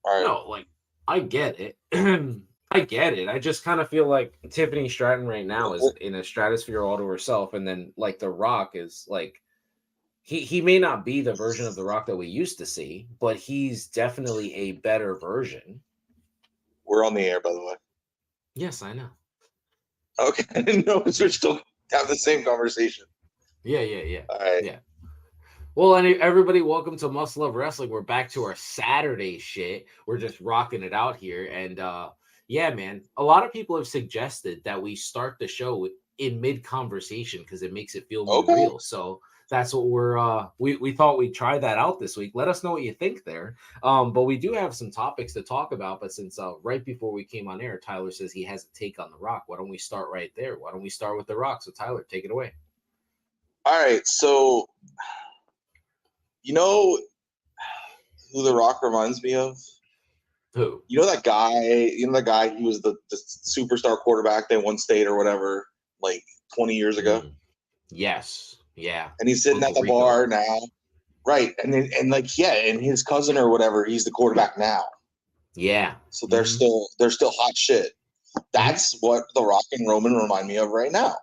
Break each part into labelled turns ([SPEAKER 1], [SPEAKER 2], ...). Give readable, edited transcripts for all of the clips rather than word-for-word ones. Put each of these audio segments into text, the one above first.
[SPEAKER 1] All right.
[SPEAKER 2] No, like I get it. I get it. I just kind of feel like Tiffany Stratton right now is in a stratosphere all to herself, and then like The Rock is like he may not be the version of The Rock that we used to see, but he's definitely a better version.
[SPEAKER 1] We're on the air, by the way.
[SPEAKER 2] Yes, I know.
[SPEAKER 1] Okay, I didn't know if we're still having the same conversation.
[SPEAKER 2] Yeah.
[SPEAKER 1] All right.
[SPEAKER 2] Yeah. Well, everybody, welcome to Must Love Wrestling. We're back to our Saturday shit. We're just rocking it out here. And yeah, man, a lot of people have suggested that we start the show in mid conversation because it makes it feel more
[SPEAKER 1] Okay.
[SPEAKER 2] real. So that's what we thought we'd try that out this week. Let us know what you think there. But we do have some topics to talk about. But since right before we came on air, Tyler says he has a take on The Rock. Why don't we start right there? Why don't we start with The Rock? So Tyler, take it away.
[SPEAKER 1] All right. So, you know who The Rock reminds me of?
[SPEAKER 2] Who?
[SPEAKER 1] You know that guy? You know the guy? He was the superstar quarterback that won state or whatever, like 20 years ago.
[SPEAKER 2] Yes. Yeah.
[SPEAKER 1] And he's sitting at
[SPEAKER 2] Uncle
[SPEAKER 1] the
[SPEAKER 2] Rico.
[SPEAKER 1] bar now. Right. And like, yeah, and his cousin or whatever, he's the quarterback now.
[SPEAKER 2] Yeah.
[SPEAKER 1] So they're still hot shit. That's what The Rock and Roman remind me of right now.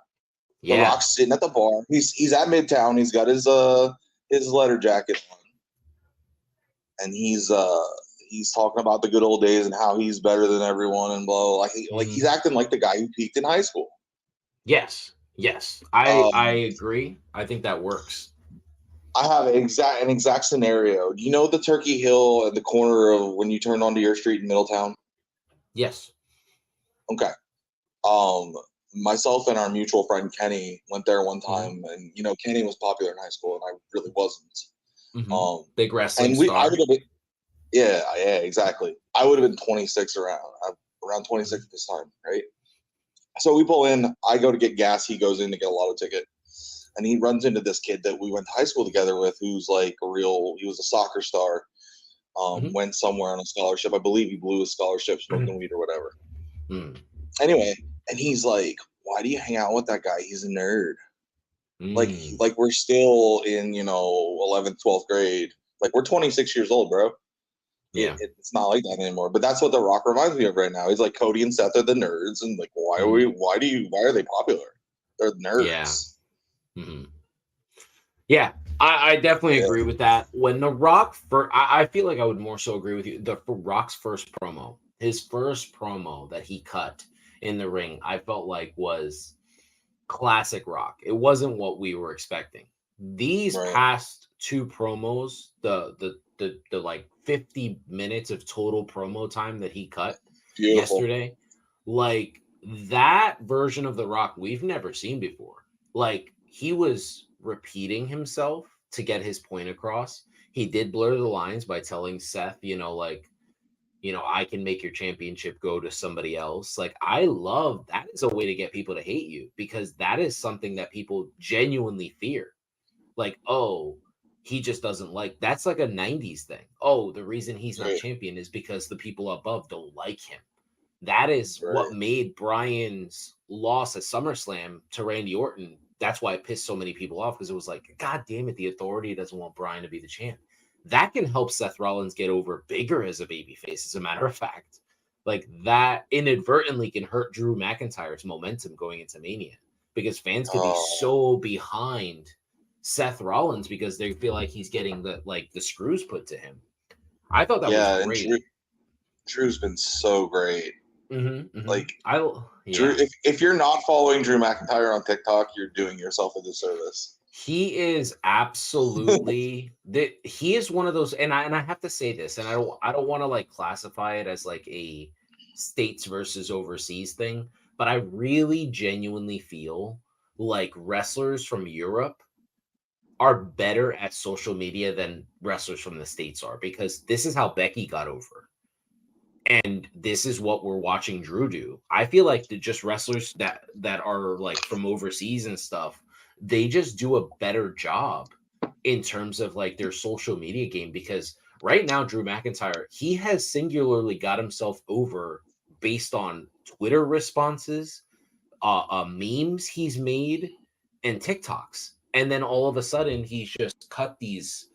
[SPEAKER 1] The
[SPEAKER 2] Yeah.
[SPEAKER 1] Rock's sitting at the bar. He's at Midtown. He's got his leather jacket on. And he's talking about the good old days and how he's better than everyone and blah. Like he's acting like the guy who peaked in high school.
[SPEAKER 2] Yes. I agree. I think that works.
[SPEAKER 1] I have an exact scenario. Do you know the Turkey Hill at the corner of when you turn onto your street in Middletown?
[SPEAKER 2] Yes.
[SPEAKER 1] Okay. Myself and our mutual friend Kenny went there one time, and Kenny was popular in high school, and I really wasn't.
[SPEAKER 2] Big wrestling
[SPEAKER 1] I
[SPEAKER 2] star.
[SPEAKER 1] would have been, yeah, exactly. I would have been 26 around 26 this time, right? So we pull in. I go to get gas. He goes in to get a lotto ticket, and he runs into this kid that we went to high school together with, who's like he was a soccer star. Went somewhere on a scholarship. I believe he blew his scholarship smoking weed or whatever. Anyway, and he's like, "Why do you hang out with that guy? He's a nerd." Like we're still in 11th, 12th grade. Like we're 26 years old, bro.
[SPEAKER 2] Yeah,
[SPEAKER 1] it's not like that anymore. But that's what The Rock reminds me of right now. He's like, Cody and Seth are the nerds, and like, why are they popular? They're nerds.
[SPEAKER 2] Yeah. Yeah, I definitely agree with that. When The Rock, I feel like I would more so agree with you. The Rock's first promo, his first promo that he cut in the ring, I felt like was classic Rock. It wasn't what we were expecting. These past two promos, the like 50 minutes of total promo time that he cut yesterday, like that version of The Rock we've never seen before. Like he was repeating himself to get his point across. He did blur the lines by telling Seth, I can make your championship go to somebody else. Like, I love that is a way to get people to hate you because that is something that people genuinely fear. Like, oh, he just doesn't like that's like a 90s thing. Oh, the reason he's not champion is because the people above don't like him. That is what made Bryan's loss at SummerSlam to Randy Orton. That's why it pissed so many people off because it was like, God damn it, the Authority doesn't want Bryan to be the champ. That can help Seth Rollins get over bigger as a babyface, as a matter of fact. Like that inadvertently can hurt Drew McIntyre's momentum going into Mania because fans could be so behind Seth Rollins because they feel like he's getting the screws put to him. I thought that was great.
[SPEAKER 1] And Drew's been so great. Like
[SPEAKER 2] Drew,
[SPEAKER 1] if you're not following Drew McIntyre on TikTok, you're doing yourself a disservice.
[SPEAKER 2] He is absolutely he is one of those, and I have to say this, and I don't want to like classify it as like a states versus overseas thing, but I really genuinely feel like wrestlers from Europe are better at social media than wrestlers from the States are because this is how Becky got over. And this is what we're watching Drew do. I feel like just wrestlers that are like from overseas and stuff, they just do a better job in terms of like their social media game because right now Drew McIntyre, he has singularly got himself over based on Twitter responses, memes he's made, and TikToks. And then all of a sudden he's just cut these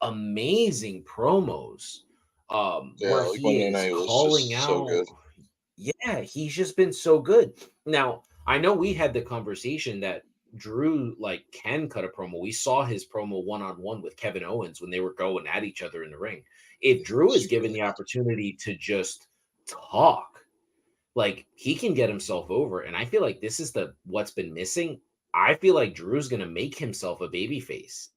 [SPEAKER 2] amazing promos where
[SPEAKER 1] like
[SPEAKER 2] he
[SPEAKER 1] Monday
[SPEAKER 2] is
[SPEAKER 1] night was
[SPEAKER 2] calling
[SPEAKER 1] just so
[SPEAKER 2] out.
[SPEAKER 1] good.
[SPEAKER 2] Yeah, he's just been so good. Now, I know we had the conversation that Drew like can cut a promo. We saw his promo one-on-one with Kevin Owens when they were going at each other in the ring. If Drew is
[SPEAKER 1] It's
[SPEAKER 2] given
[SPEAKER 1] really
[SPEAKER 2] the opportunity to just talk, like he can get himself over. And I feel like this is the what's been missing. I feel like Drew's gonna make himself a babyface.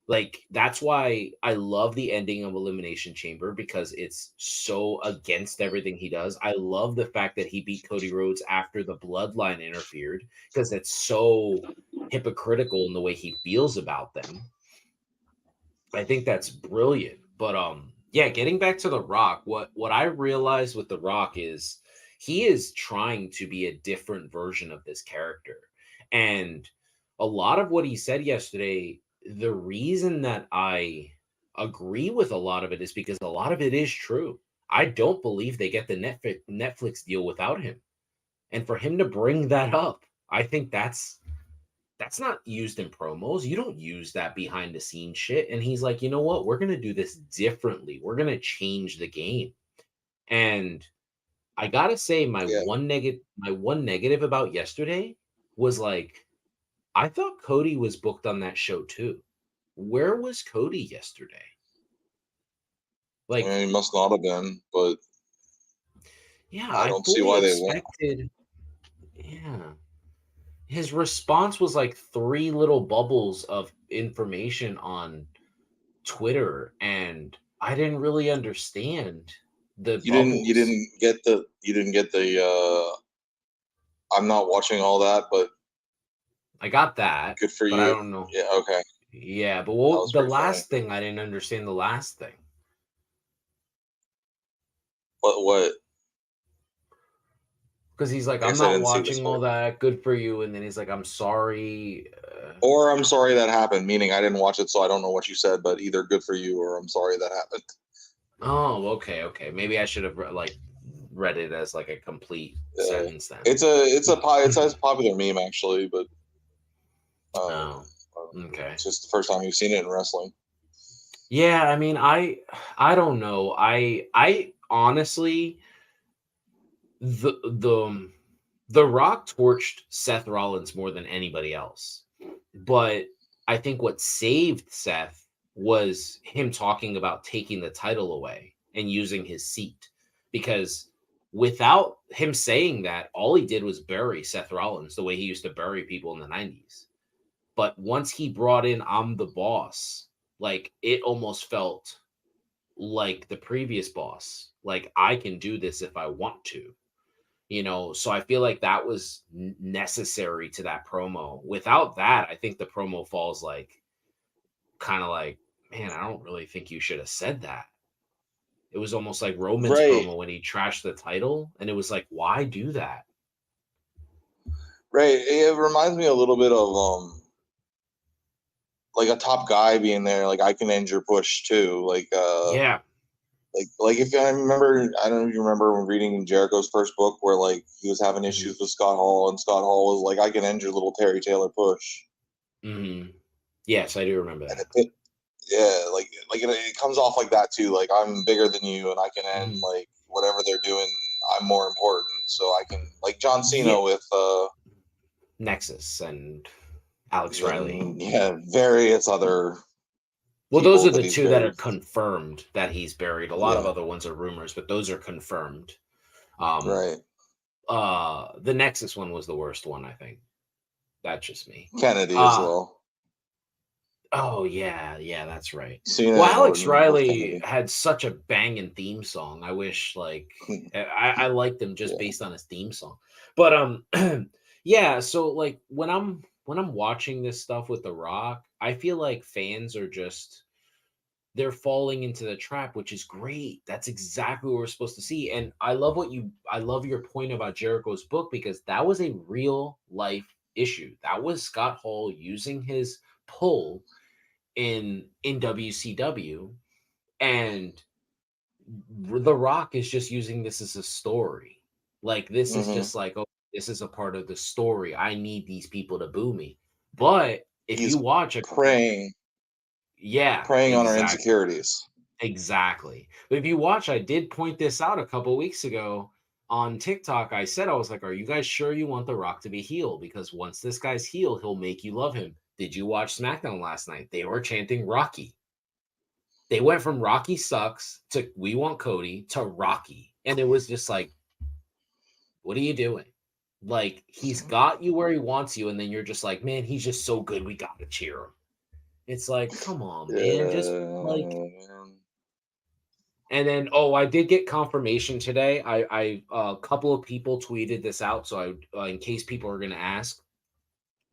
[SPEAKER 2] Like that's why I love the ending of Elimination Chamber because it's so against everything he does. I love the fact that he beat Cody Rhodes after the bloodline interfered because it's so hypocritical in the way he feels about them. I think that's brilliant. But yeah, getting back to The Rock, what I realized with The Rock is he is trying to be a different version of this character. And a lot of what he said yesterday, the reason that I agree with a lot of it is because a lot of it is true. I don't believe they get the Netflix deal without him. And for him to bring that up, I think that's not used in promos. You don't use that behind the scenes shit. And he's like, you know what? We're gonna do this differently. We're gonna change the game. And I gotta say,
[SPEAKER 1] yeah.
[SPEAKER 2] my one negative about yesterday was like, I thought Cody was booked on that show too. Where was Cody yesterday?
[SPEAKER 1] I
[SPEAKER 2] Like,
[SPEAKER 1] mean, he must not have been, but
[SPEAKER 2] yeah,
[SPEAKER 1] I
[SPEAKER 2] I
[SPEAKER 1] don't see
[SPEAKER 2] fully
[SPEAKER 1] why they won't.
[SPEAKER 2] expected. Yeah. His response was like three little bubbles of information on Twitter, and I didn't really understand the
[SPEAKER 1] You
[SPEAKER 2] bubbles.
[SPEAKER 1] didn't get the I'm not watching all that, but
[SPEAKER 2] I got that,
[SPEAKER 1] good for
[SPEAKER 2] but I
[SPEAKER 1] you.
[SPEAKER 2] don't know.
[SPEAKER 1] Yeah, okay.
[SPEAKER 2] Yeah, but
[SPEAKER 1] That
[SPEAKER 2] what
[SPEAKER 1] was
[SPEAKER 2] the
[SPEAKER 1] pretty funny.
[SPEAKER 2] last thing I didn't understand the last thing
[SPEAKER 1] What
[SPEAKER 2] because he's like,
[SPEAKER 1] I
[SPEAKER 2] I'm
[SPEAKER 1] guess I
[SPEAKER 2] not
[SPEAKER 1] didn't see this
[SPEAKER 2] watching all
[SPEAKER 1] part.
[SPEAKER 2] that. Good for you, and then he's like, I'm sorry.
[SPEAKER 1] Or I'm sorry that happened, meaning I didn't watch it, so I don't know what you said, but either good for you or I'm sorry that happened.
[SPEAKER 2] Oh, okay. Maybe I should have like read it as like a complete
[SPEAKER 1] Yeah.
[SPEAKER 2] sentence then.
[SPEAKER 1] It's a popular meme actually, but
[SPEAKER 2] Oh, okay.
[SPEAKER 1] it's just the first time you've seen it in wrestling.
[SPEAKER 2] Yeah, I mean, I don't know. I honestly the Rock torched Seth Rollins more than anybody else. But I think what saved Seth was him talking about taking the title away and using his seat. Because without him saying that, all he did was bury Seth Rollins the way he used to bury people in the 90s. But once he brought in I'm the boss, like it almost felt like the previous boss. Like I can do this if I want to, so I feel like that was necessary to that promo. Without that, I think the promo falls like kind of like, man, I don't really think you should have said that. It was almost like Roman's
[SPEAKER 1] Right,
[SPEAKER 2] promo when he trashed the title, and it was like, why do that?
[SPEAKER 1] right. It reminds me a little bit of like a top guy being there, like I can end your push too.
[SPEAKER 2] Yeah.
[SPEAKER 1] Like if I remember, I don't know if you remember when reading Jericho's first book where like he was having
[SPEAKER 2] Hmm.
[SPEAKER 1] issues with Scott Hall and Scott Hall was like, I can end your little Terry Taylor push.
[SPEAKER 2] Hmm. Yes, I do remember
[SPEAKER 1] And
[SPEAKER 2] that.
[SPEAKER 1] yeah, it comes off like that too. Like I'm bigger than you and I can end
[SPEAKER 2] Hmm.
[SPEAKER 1] like whatever they're doing. I'm more important, so I can like John
[SPEAKER 2] Yeah.
[SPEAKER 1] Cena with
[SPEAKER 2] Nexus and Alex Riley.
[SPEAKER 1] and yeah, various other
[SPEAKER 2] Well, those
[SPEAKER 1] people
[SPEAKER 2] are
[SPEAKER 1] that
[SPEAKER 2] the
[SPEAKER 1] he's
[SPEAKER 2] two that are
[SPEAKER 1] buried.
[SPEAKER 2] confirmed that he's buried. A lot of
[SPEAKER 1] Yeah,
[SPEAKER 2] other ones are rumors, but those are confirmed. Um,
[SPEAKER 1] right.
[SPEAKER 2] the Nexus one was the worst one, I think. That's just me.
[SPEAKER 1] Kennedy as
[SPEAKER 2] Uh
[SPEAKER 1] well.
[SPEAKER 2] oh yeah, that's right.
[SPEAKER 1] Cena
[SPEAKER 2] Well,
[SPEAKER 1] and
[SPEAKER 2] Alex
[SPEAKER 1] Orton with
[SPEAKER 2] Riley
[SPEAKER 1] Kennedy.
[SPEAKER 2] had such a banging theme song. I wish like I liked him just
[SPEAKER 1] Yeah.
[SPEAKER 2] based on his theme song. But yeah, so like when I'm watching this stuff with The Rock, I feel like fans are just they're falling into the trap, which is great. That's exactly what we're supposed to see. And I love your point about Jericho's book because that was a real life issue. That was Scott Hall using his pull in WCW, and The Rock is just using this as a story. Like this is
[SPEAKER 1] Hmm.
[SPEAKER 2] just like, oh, this is a part of the story. I need these people to boo me. But if you
[SPEAKER 1] He's
[SPEAKER 2] watch a
[SPEAKER 1] preying
[SPEAKER 2] yeah,
[SPEAKER 1] preying on our
[SPEAKER 2] exactly.
[SPEAKER 1] insecurities.
[SPEAKER 2] Exactly. But if you watch, I did point this out a couple weeks ago on TikTok. I said, I was like, are you guys sure you want The Rock to be heel? Because once this guy's heel, he'll make you love him. Did you watch SmackDown last night? They were chanting Rocky. They went from Rocky sucks to we want Cody to Rocky. And it was just like, what are you doing? Like, he's got you where he wants you. And then you're just like, man, he's just so good. We got to cheer him. It's like, come on, man. Just like,
[SPEAKER 1] Yeah.
[SPEAKER 2] and then, oh, I did get confirmation today. A couple of people tweeted this out. So in case people are going to ask,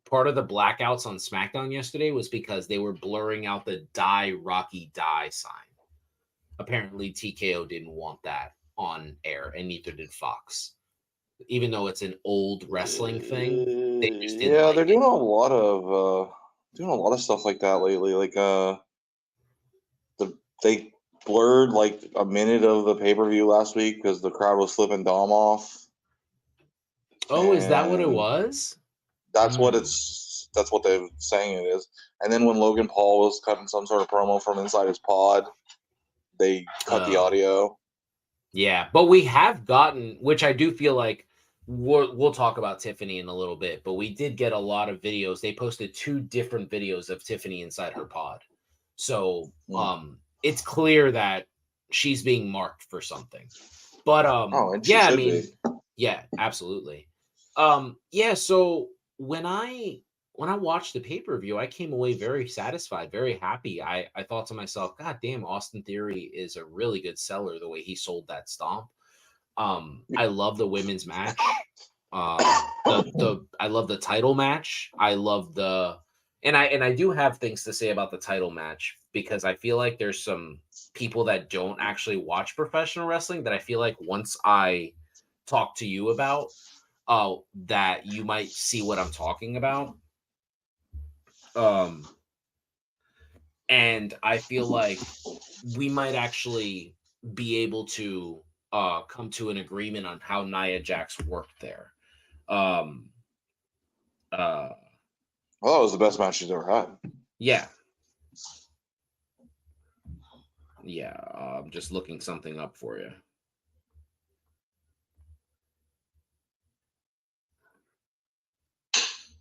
[SPEAKER 2] part of the blackouts on SmackDown yesterday was because they were blurring out the die Rocky die sign. Apparently, TKO didn't want that on air, and neither did Fox. Even though it's an old wrestling thing, they just didn't
[SPEAKER 1] Yeah,
[SPEAKER 2] like
[SPEAKER 1] they're
[SPEAKER 2] it.
[SPEAKER 1] doing a lot of stuff like that lately. Like they blurred like a minute of the pay-per-view last week because the crowd was flipping Dom off.
[SPEAKER 2] Oh, is that what it
[SPEAKER 1] And
[SPEAKER 2] was?
[SPEAKER 1] that's what they're saying it is. And then when Logan Paul was cutting some sort of promo from inside his pod, they cut the audio.
[SPEAKER 2] Yeah, but we have gotten, which I do feel like we'll talk about Tiffany in a little bit, but we did get a lot of videos. They posted 2 different videos of Tiffany inside her pod. So it's clear that she's being marked for something. But
[SPEAKER 1] and she
[SPEAKER 2] yeah, I
[SPEAKER 1] should
[SPEAKER 2] mean,
[SPEAKER 1] be.
[SPEAKER 2] yeah, absolutely. Yeah, so when I watched the pay-per-view, I came away very satisfied, very happy. I thought to myself, God damn, Austin Theory is a really good seller the way he sold that stomp. I love the women's match. I love the title match. I love the and I do have things to say about the title match because I feel like there's some people that don't actually watch professional wrestling that I feel like once I talk to you about that you might see what I'm talking about. And I feel like we might actually be able to come to an agreement on how Nia Jax worked there. Um uh
[SPEAKER 1] Well, that was the best match she's ever had.
[SPEAKER 2] yeah. Yeah, I'm just looking something up for you.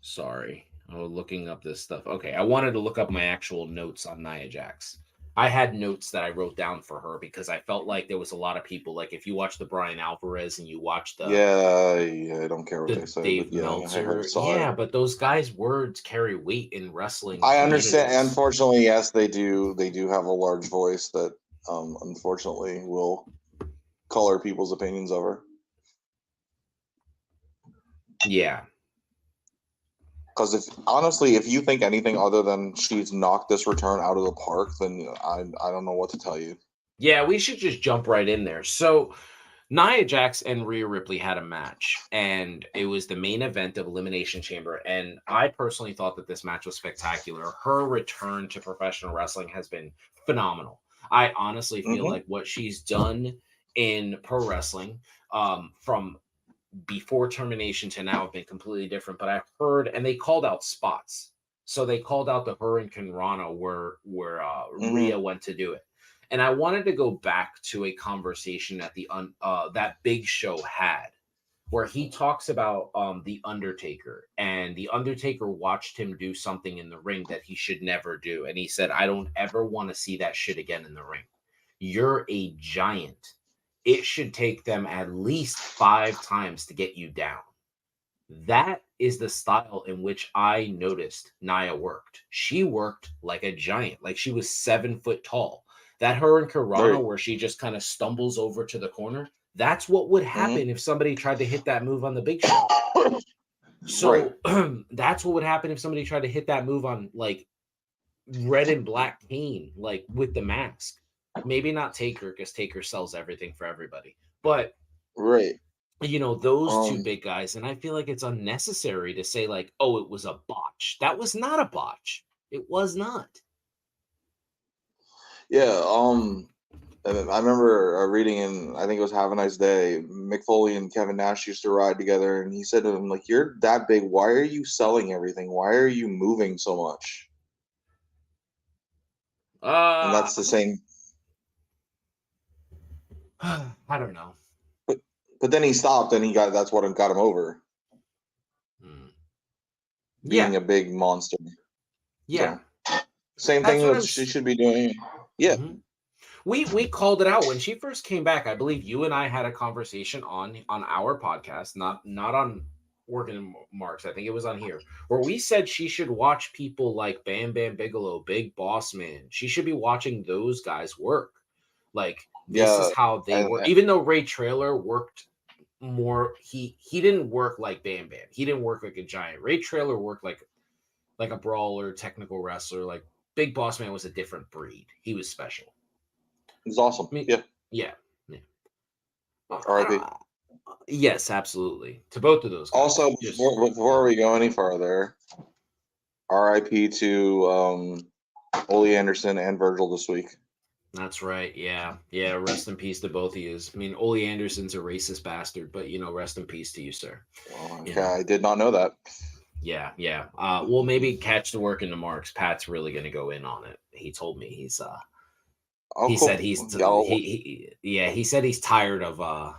[SPEAKER 2] Sorry. I was looking up this stuff. Okay, I wanted to look up my actual notes on Nia Jax. I had notes that I wrote down for her because I felt like there was a lot of people. Like if you watch the Brian Alvarez and you watch
[SPEAKER 1] Yeah, I don't care what
[SPEAKER 2] the
[SPEAKER 1] they say,
[SPEAKER 2] Dave
[SPEAKER 1] but yeah, I heard
[SPEAKER 2] Meltzer,
[SPEAKER 1] saw it.
[SPEAKER 2] yeah, but those guys' words carry weight in wrestling
[SPEAKER 1] I understand.
[SPEAKER 2] communities.
[SPEAKER 1] Unfortunately, yes, they do. They do have a large voice that, unfortunately, will color people's opinions of her.
[SPEAKER 2] Yeah.
[SPEAKER 1] Because if you think anything other than she's knocked this return out of the park, then I don't know what to tell you.
[SPEAKER 2] Yeah, we should just jump right in there. So Nia Jax and Rhea Ripley had a match, and it was the main event of Elimination Chamber. And I personally thought that this match was spectacular. Her return to professional wrestling has been phenomenal. I honestly feel like what she's done in pro wrestling, from before termination to now, have been completely different. But I've heard, and they called out spots. So they called out the Hurricane Rana where Rhea went to do it. And I wanted to go back to a conversation that that Big Show had, where he talks about the Undertaker, and the Undertaker watched him do something in the ring that he should never do, and he said, "I don't ever want to see that shit again in the ring. You're a giant. It should take them at least 5 times to get you down." That is the style in which I noticed Nia worked. She worked like a giant, like she was 7 foot tall. That her and Karana, where she just kind of stumbles over to the corner, that's what would happen if somebody tried to hit that move on the Big Show. So that's what would happen if somebody tried to hit that move on like Red and Black Kane, like with the mask. Maybe not Taker, because Taker sells everything for everybody. But those 2 big guys, and I feel like it's unnecessary to say like, oh, it was a botch. That was not a botch. It was not.
[SPEAKER 1] Yeah, and I remember reading in, I think it was Have a Nice Day, Mick Foley and Kevin Nash used to ride together, and he said to him, like, you're that big, why are you selling everything? Why are you moving so much? And that's the same.
[SPEAKER 2] I don't know.
[SPEAKER 1] But then he stopped, and that's what got him over,
[SPEAKER 2] Yeah,
[SPEAKER 1] being a big monster.
[SPEAKER 2] yeah.
[SPEAKER 1] So same
[SPEAKER 2] That's
[SPEAKER 1] thing
[SPEAKER 2] what
[SPEAKER 1] that
[SPEAKER 2] I'm.
[SPEAKER 1] she should be doing. Yeah.
[SPEAKER 2] Mhm. We called it out when she first came back. I believe you and I had a conversation on our podcast, not on Working Marks. I think it was on here, where we said she should watch people like Bam Bam Bigelow, Big Boss Man. She should be watching those guys work. Like this is
[SPEAKER 1] Yeah.
[SPEAKER 2] how they
[SPEAKER 1] And
[SPEAKER 2] work. Even though Ray Traylor worked more, he didn't work like Bam Bam. He didn't work like a giant. Ray Traylor worked like a brawler, technical wrestler. Like Big Boss Man was a different breed. He was special.
[SPEAKER 1] it's awesome.
[SPEAKER 2] I mean,
[SPEAKER 1] Yeah.
[SPEAKER 2] yeah, yeah.
[SPEAKER 1] R.I.P.
[SPEAKER 2] Yes, absolutely. To both of those guys.
[SPEAKER 1] Also,
[SPEAKER 2] Just
[SPEAKER 1] before we go any further, R.I.P. to Ole Anderson and Virgil this week.
[SPEAKER 2] that's right. Yeah, yeah. Rest in peace to both of you. I mean, Ole Anderson's a racist bastard, but rest in peace to you, sir.
[SPEAKER 1] Okay, I did not know that.
[SPEAKER 2] Yeah, yeah. We'll maybe catch the work in the marks. Pat's really going to go in on it. He told me he
[SPEAKER 1] Oh,
[SPEAKER 2] said
[SPEAKER 1] cool. Y'all,
[SPEAKER 2] he said he's tired of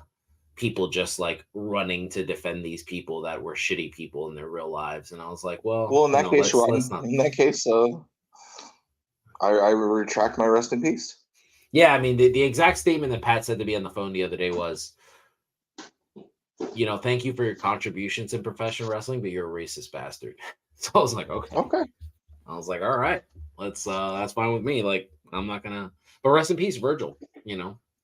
[SPEAKER 2] people just like running to defend these people that were shitty people in their real lives. And I was like, well,
[SPEAKER 1] in that case,
[SPEAKER 2] let's
[SPEAKER 1] Ryan,
[SPEAKER 2] not.
[SPEAKER 1] in that case, I retract my rest in peace.
[SPEAKER 2] Yeah, I mean, the exact statement that Pat said to me on the phone the other day was, thank you for your contributions in professional wrestling, but you're a racist bastard. So I was like, okay.
[SPEAKER 1] Okay.
[SPEAKER 2] I was like, all right, that's fine with me. Like, I'm not gonna, but rest in peace, Virgil.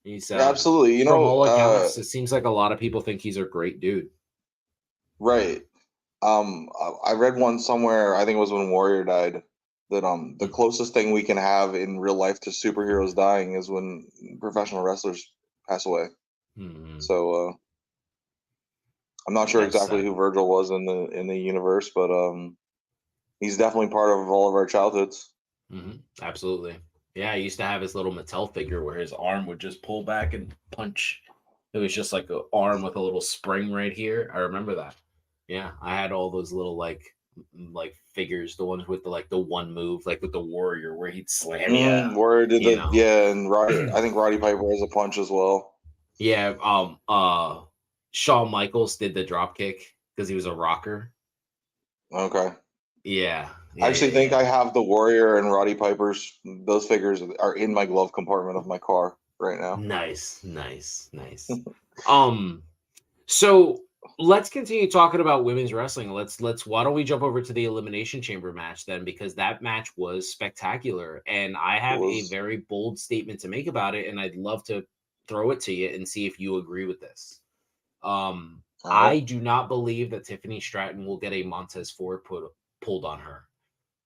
[SPEAKER 2] He's
[SPEAKER 1] Absolutely.
[SPEAKER 2] from all accounts, it seems like a lot of people think he's a great dude.
[SPEAKER 1] Right. I read one somewhere. I think it was when Warrior died. That the closest thing we can have in real life to superheroes dying is when professional wrestlers pass away.
[SPEAKER 2] Mm-hmm.
[SPEAKER 1] So I'm not sure exactly who Virgil was in the universe, but he's definitely part of all of our childhoods.
[SPEAKER 2] Mm-hmm. Absolutely. Yeah, I used to have his little Mattel figure where his arm would just pull back and punch. It was just like an arm with a little spring right here. I remember that. Yeah, I had all those little like figures, the ones with the one move, like with the warrior where he'd slam you.
[SPEAKER 1] Warrior did and Roddy. I think Roddy Piper has a punch as well.
[SPEAKER 2] Yeah. Shawn Michaels did the drop kick because he was a rocker.
[SPEAKER 1] Okay.
[SPEAKER 2] Yeah.
[SPEAKER 1] I actually think I have the Warrior and Roddy Piper's. Those figures are in my glove compartment of my car right now.
[SPEAKER 2] Nice. So let's continue talking about women's wrestling. Why don't we jump over to the Elimination Chamber match then, because that match was spectacular, and I have a very bold statement to make about it, and I'd love to throw it to you and see if you agree with this. I do not believe that Tiffany Stratton will get a Montez Ford pulled on her.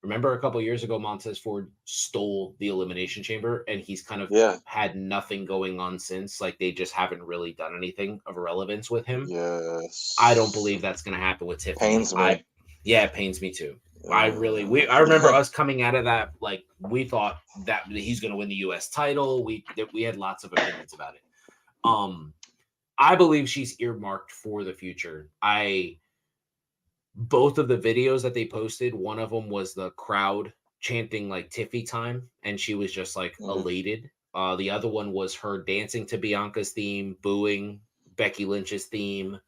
[SPEAKER 2] Remember a couple years ago, Montez Ford stole the Elimination Chamber, and he's kind of had nothing going on since. Like, they just haven't really done anything of relevance with him.
[SPEAKER 1] Yes.
[SPEAKER 2] I don't believe that's going to happen with Tiffany.
[SPEAKER 1] Pains me.
[SPEAKER 2] It pains me too. I remember us coming out of that, like, we thought that he's going to win the U.S. title. We had lots of opinions about it. I believe she's earmarked for the future. Both of the videos that they posted, one of them was the crowd chanting like Tiffy time, and she was just like elated. The other one was her dancing to Bianca's theme, booing Becky Lynch's theme.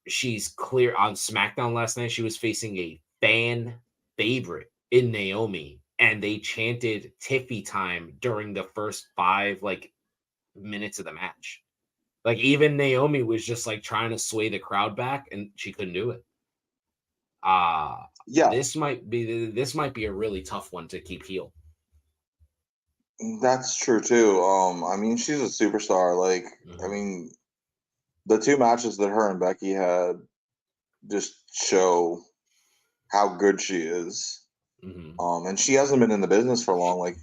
[SPEAKER 2] She's clear on SmackDown last night. She was facing a fan favorite in Naomi, and they chanted Tiffy time during the first 5 minutes of the match. Like, even Naomi was just like trying to sway the crowd back, and she couldn't do it. This might be a really tough one to keep heel.
[SPEAKER 1] That's true too. I mean, she's a superstar. Like, I mean, the 2 matches that her and Becky had just show how good she is. And she hasn't been in the business for long. Like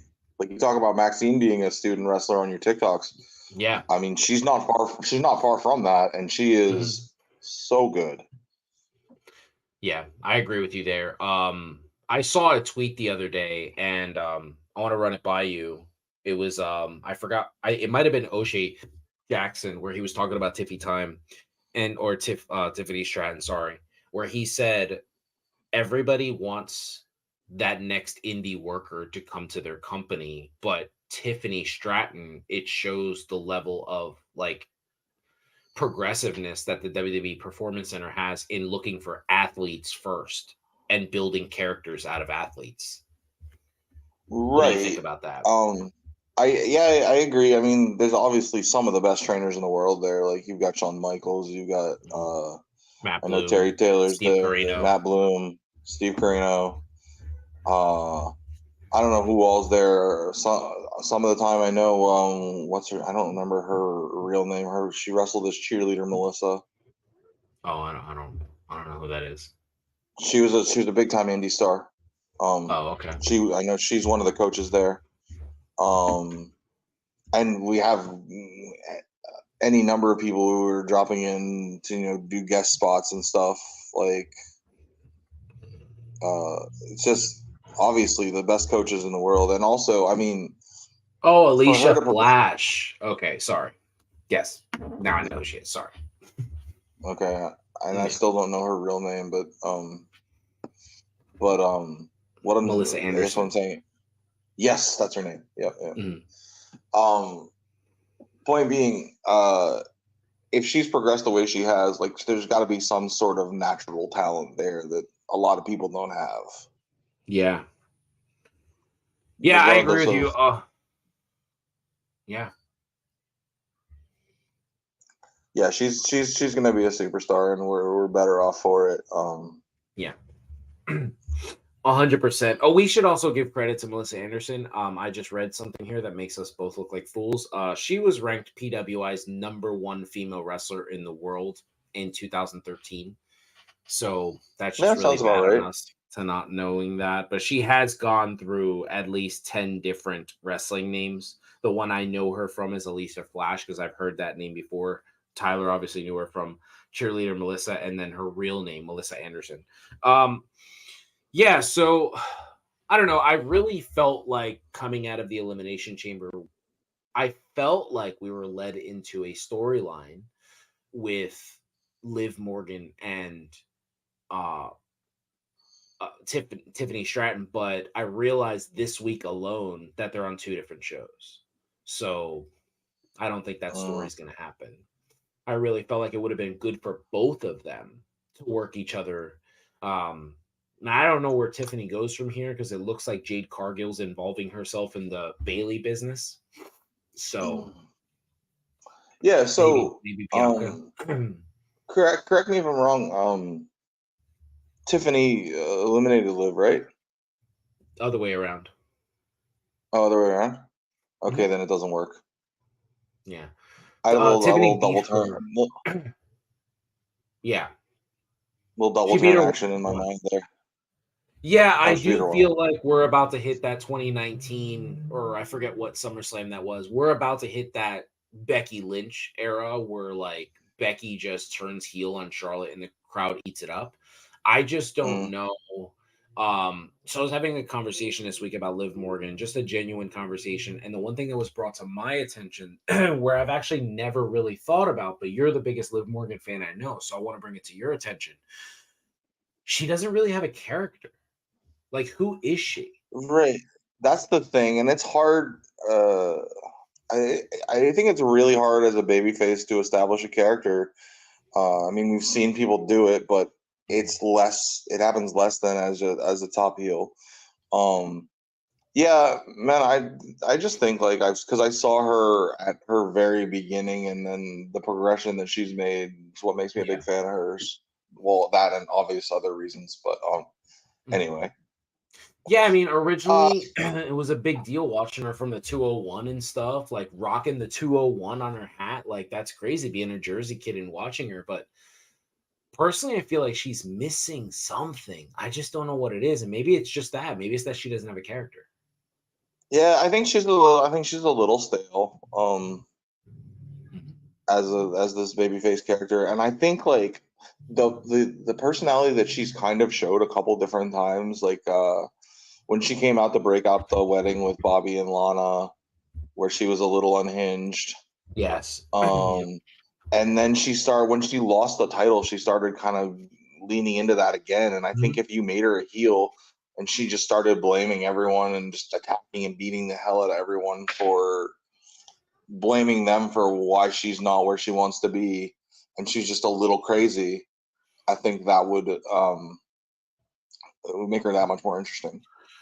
[SPEAKER 1] you talk about Maxine being a student wrestler on your TikToks.
[SPEAKER 2] Yeah.
[SPEAKER 1] I mean, she's not far from that, and she is so good.
[SPEAKER 2] Yeah, I agree with you there. I saw a tweet the other day, and I want to run it by you. It was I forgot. It might have been O'Shea Jackson, where he was talking about Tiffy time or Tiffany Stratton, sorry, where he said everybody wants that next indie worker to come to their company, but Tiffany Stratton, it shows the level of like progressiveness that the WWE Performance Center has in looking for athletes first and building characters out of athletes. What do you think
[SPEAKER 1] Right.
[SPEAKER 2] about that?
[SPEAKER 1] I agree. I mean, there's obviously some of the best trainers in the world there. Like you've got Shawn Michaels, you got
[SPEAKER 2] Matt
[SPEAKER 1] I know Terry
[SPEAKER 2] Bloom,
[SPEAKER 1] Taylor's
[SPEAKER 2] Steve
[SPEAKER 1] there,
[SPEAKER 2] Carino.
[SPEAKER 1] Matt Bloom, Steve Carino. I don't know who all's there. Some of the time I know what's her, I don't remember her real name. She wrestled as cheerleader Melissa.
[SPEAKER 2] Oh, I don't know who that is.
[SPEAKER 1] She was a big time indie star.
[SPEAKER 2] Oh, okay.
[SPEAKER 1] I know she's one of the coaches there. And we have any number of people who are dropping in to do guest spots and stuff. Like it's just obviously the best coaches in the world, and also I mean,
[SPEAKER 2] Oh,
[SPEAKER 1] for her
[SPEAKER 2] Alicia
[SPEAKER 1] to
[SPEAKER 2] Flash. Okay, sorry. Yes, now I know who she is. Sorry.
[SPEAKER 1] okay, and I
[SPEAKER 2] Yeah.
[SPEAKER 1] still don't know her real name, but what
[SPEAKER 2] Melissa
[SPEAKER 1] I guess what I'm
[SPEAKER 2] Anderson.
[SPEAKER 1] saying. Yes, that's her name. Yeah.
[SPEAKER 2] Mm-hmm.
[SPEAKER 1] Point being, if she's progressed the way she has, like there's got to be some sort of natural talent there that a lot of people don't have.
[SPEAKER 2] Yeah. Yeah, I agree
[SPEAKER 1] Regardless
[SPEAKER 2] with
[SPEAKER 1] of
[SPEAKER 2] you. Yeah.
[SPEAKER 1] yeah, she's gonna be a superstar, and we're better off for it.
[SPEAKER 2] Yeah. 100%. Oh, we should also give credit to Melissa Anderson. I just read something here that makes us both look like fools. She was ranked PWI's #1 female wrestler in the world in 2013. So that's
[SPEAKER 1] Yeah,
[SPEAKER 2] just really
[SPEAKER 1] sounds about
[SPEAKER 2] bad on
[SPEAKER 1] right.
[SPEAKER 2] us to not knowing that. But she has gone through at least 10 different wrestling names. The one I know her from is Alicia Flash because I've heard that name before. Tyler obviously knew her from cheerleader Melissa, and then her real name, Melissa Anderson. Yeah, so I don't know. I really felt like coming out of the Elimination Chamber, I felt like we were led into a storyline with Liv Morgan and uh, Tiffany Stratton, but I realized this week alone that they're on two different shows. So I don't think that
[SPEAKER 1] Mm.
[SPEAKER 2] story's going to happen. I really felt like it would have been good for both of them to work each other. Now, I don't know where Tiffany goes from here because it looks like Jade Cargill's involving herself in the Bailey business. So
[SPEAKER 1] Yeah,
[SPEAKER 2] maybe
[SPEAKER 1] so
[SPEAKER 2] Bianca.
[SPEAKER 1] correct me if I'm wrong. Tiffany eliminated Liv, right?
[SPEAKER 2] Other way around.
[SPEAKER 1] Oh, other way around. Okay,
[SPEAKER 2] Mhm.
[SPEAKER 1] then it doesn't work.
[SPEAKER 2] Yeah.
[SPEAKER 1] I
[SPEAKER 2] Tiffany
[SPEAKER 1] will
[SPEAKER 2] beat
[SPEAKER 1] double turn.
[SPEAKER 2] her. Yeah.
[SPEAKER 1] We'll double
[SPEAKER 2] She beat
[SPEAKER 1] turn
[SPEAKER 2] her
[SPEAKER 1] action in my
[SPEAKER 2] 1-1.
[SPEAKER 1] mind there.
[SPEAKER 2] Yeah,
[SPEAKER 1] Oh,
[SPEAKER 2] I
[SPEAKER 1] she beat
[SPEAKER 2] do
[SPEAKER 1] her one.
[SPEAKER 2] feel like we're about to hit that 2019, or I forget what SummerSlam that was. We're about to hit that Becky Lynch era where like Becky just turns heel on Charlotte and the crowd eats it up. I just don't
[SPEAKER 1] Mm.
[SPEAKER 2] know. So I was having a conversation this week about Liv Morgan, just a genuine conversation. And the one thing that was brought to my attention, where I've actually never really thought about, but you're the biggest Liv Morgan fan I know, so I want to bring it to your attention. She doesn't really have a character. Like, who is she?
[SPEAKER 1] Right. That's the thing, and it's hard. I think it's really hard as a babyface to establish a character. I mean, we've seen people do it, but it's less. It happens less than as a top heel. Um, yeah, man. I just think like because I saw her at her very beginning, and then the progression that she's made is what makes me a
[SPEAKER 2] Yeah.
[SPEAKER 1] big fan of hers. Well, that and obvious other reasons, but
[SPEAKER 2] Mhm.
[SPEAKER 1] anyway.
[SPEAKER 2] Yeah, I mean,
[SPEAKER 1] Uh,
[SPEAKER 2] originally it was a big deal watching her from the 201 and stuff, like rocking the 201 on her hat. Like, that's crazy being a Jersey kid and watching her. But personally, I feel like she's missing something. I just don't know what it is. And maybe it's just that. Maybe it's that she doesn't have a character.
[SPEAKER 1] yeah, I think she's a little. I think she's a little stale.
[SPEAKER 2] Mhm.
[SPEAKER 1] As this babyface character, and I think like the personality that she's kind of showed a couple different times, like when she came out to break up the wedding with Bobby and Lana, where she was a little unhinged.
[SPEAKER 2] Yes. Yep.
[SPEAKER 1] Um, and then she started when she lost the title, she started kind of leaning into that again. And I think
[SPEAKER 2] Mhm.
[SPEAKER 1] if you made her a heel, and she just started blaming everyone and just attacking and beating the hell out of everyone for blaming them for why she's not where she wants to be, and she's just a little crazy, I think that would make her that much more interesting.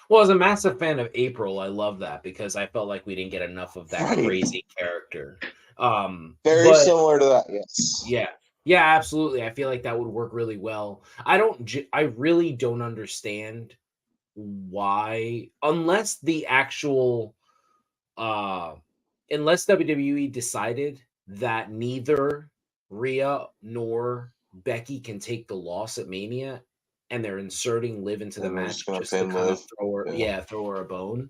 [SPEAKER 2] Well, as a massive fan of April, I love that because I felt like we didn't get enough of that
[SPEAKER 1] Right.
[SPEAKER 2] crazy character.
[SPEAKER 1] Very similar to that, yes.
[SPEAKER 2] Yeah, absolutely. I feel like that would work really well. I really don't understand why, unless the actual, unless WWE decided that neither Rhea nor Becky can take the loss at Mania, and they're inserting Liv into the
[SPEAKER 1] And we're just
[SPEAKER 2] match
[SPEAKER 1] gonna
[SPEAKER 2] just to
[SPEAKER 1] pin
[SPEAKER 2] kind of
[SPEAKER 1] Liv.
[SPEAKER 2] throw her a bone.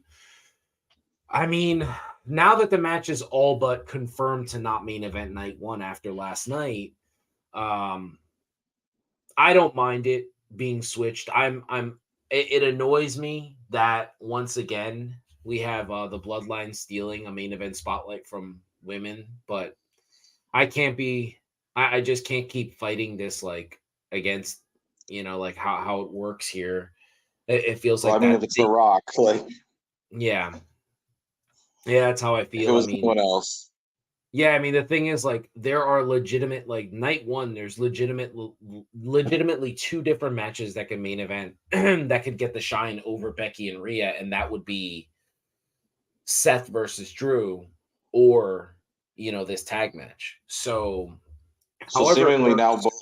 [SPEAKER 2] I mean, now that the match is all but confirmed to not main event night one after last night, I don't mind it being switched. It annoys me that once again we have the bloodline stealing a main event spotlight from women, but I can't be I just can't keep fighting this like against like how it works here. It feels
[SPEAKER 1] Well,
[SPEAKER 2] like
[SPEAKER 1] I mean,
[SPEAKER 2] that
[SPEAKER 1] if it's The Rock, like
[SPEAKER 2] yeah. Yeah, that's how I
[SPEAKER 1] if it
[SPEAKER 2] feel. I
[SPEAKER 1] was
[SPEAKER 2] mean,
[SPEAKER 1] anyone else,
[SPEAKER 2] yeah, I mean the thing is like there are legitimate like night one. There's legitimately two different matches that can main event that could get the shine over Becky and Rhea, and that would be Seth versus Drew, or this tag match. So,
[SPEAKER 1] so
[SPEAKER 2] however it
[SPEAKER 1] seemingly now
[SPEAKER 2] works,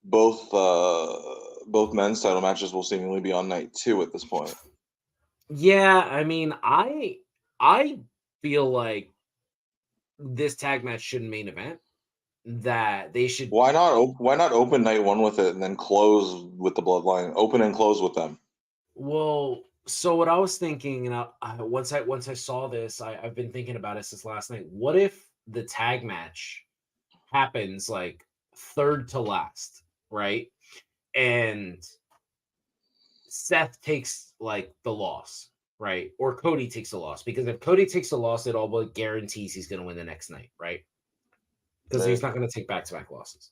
[SPEAKER 1] both men's title matches will seemingly be on night 2 at this point.
[SPEAKER 2] yeah, I mean I feel like this tag match shouldn't main event. That they should.
[SPEAKER 1] Why not open night 1 with it and then close with the bloodline? Open and close with them.
[SPEAKER 2] Well, so what I was thinking, and once I saw this, I've been thinking about it since last night. What if the tag match happens like third to last, right? And Seth takes like the loss, right? Or Cody takes the loss, because if Cody takes the loss, it all but guarantees he's going to win the next night, right? Because he's not going to take back-to-back losses.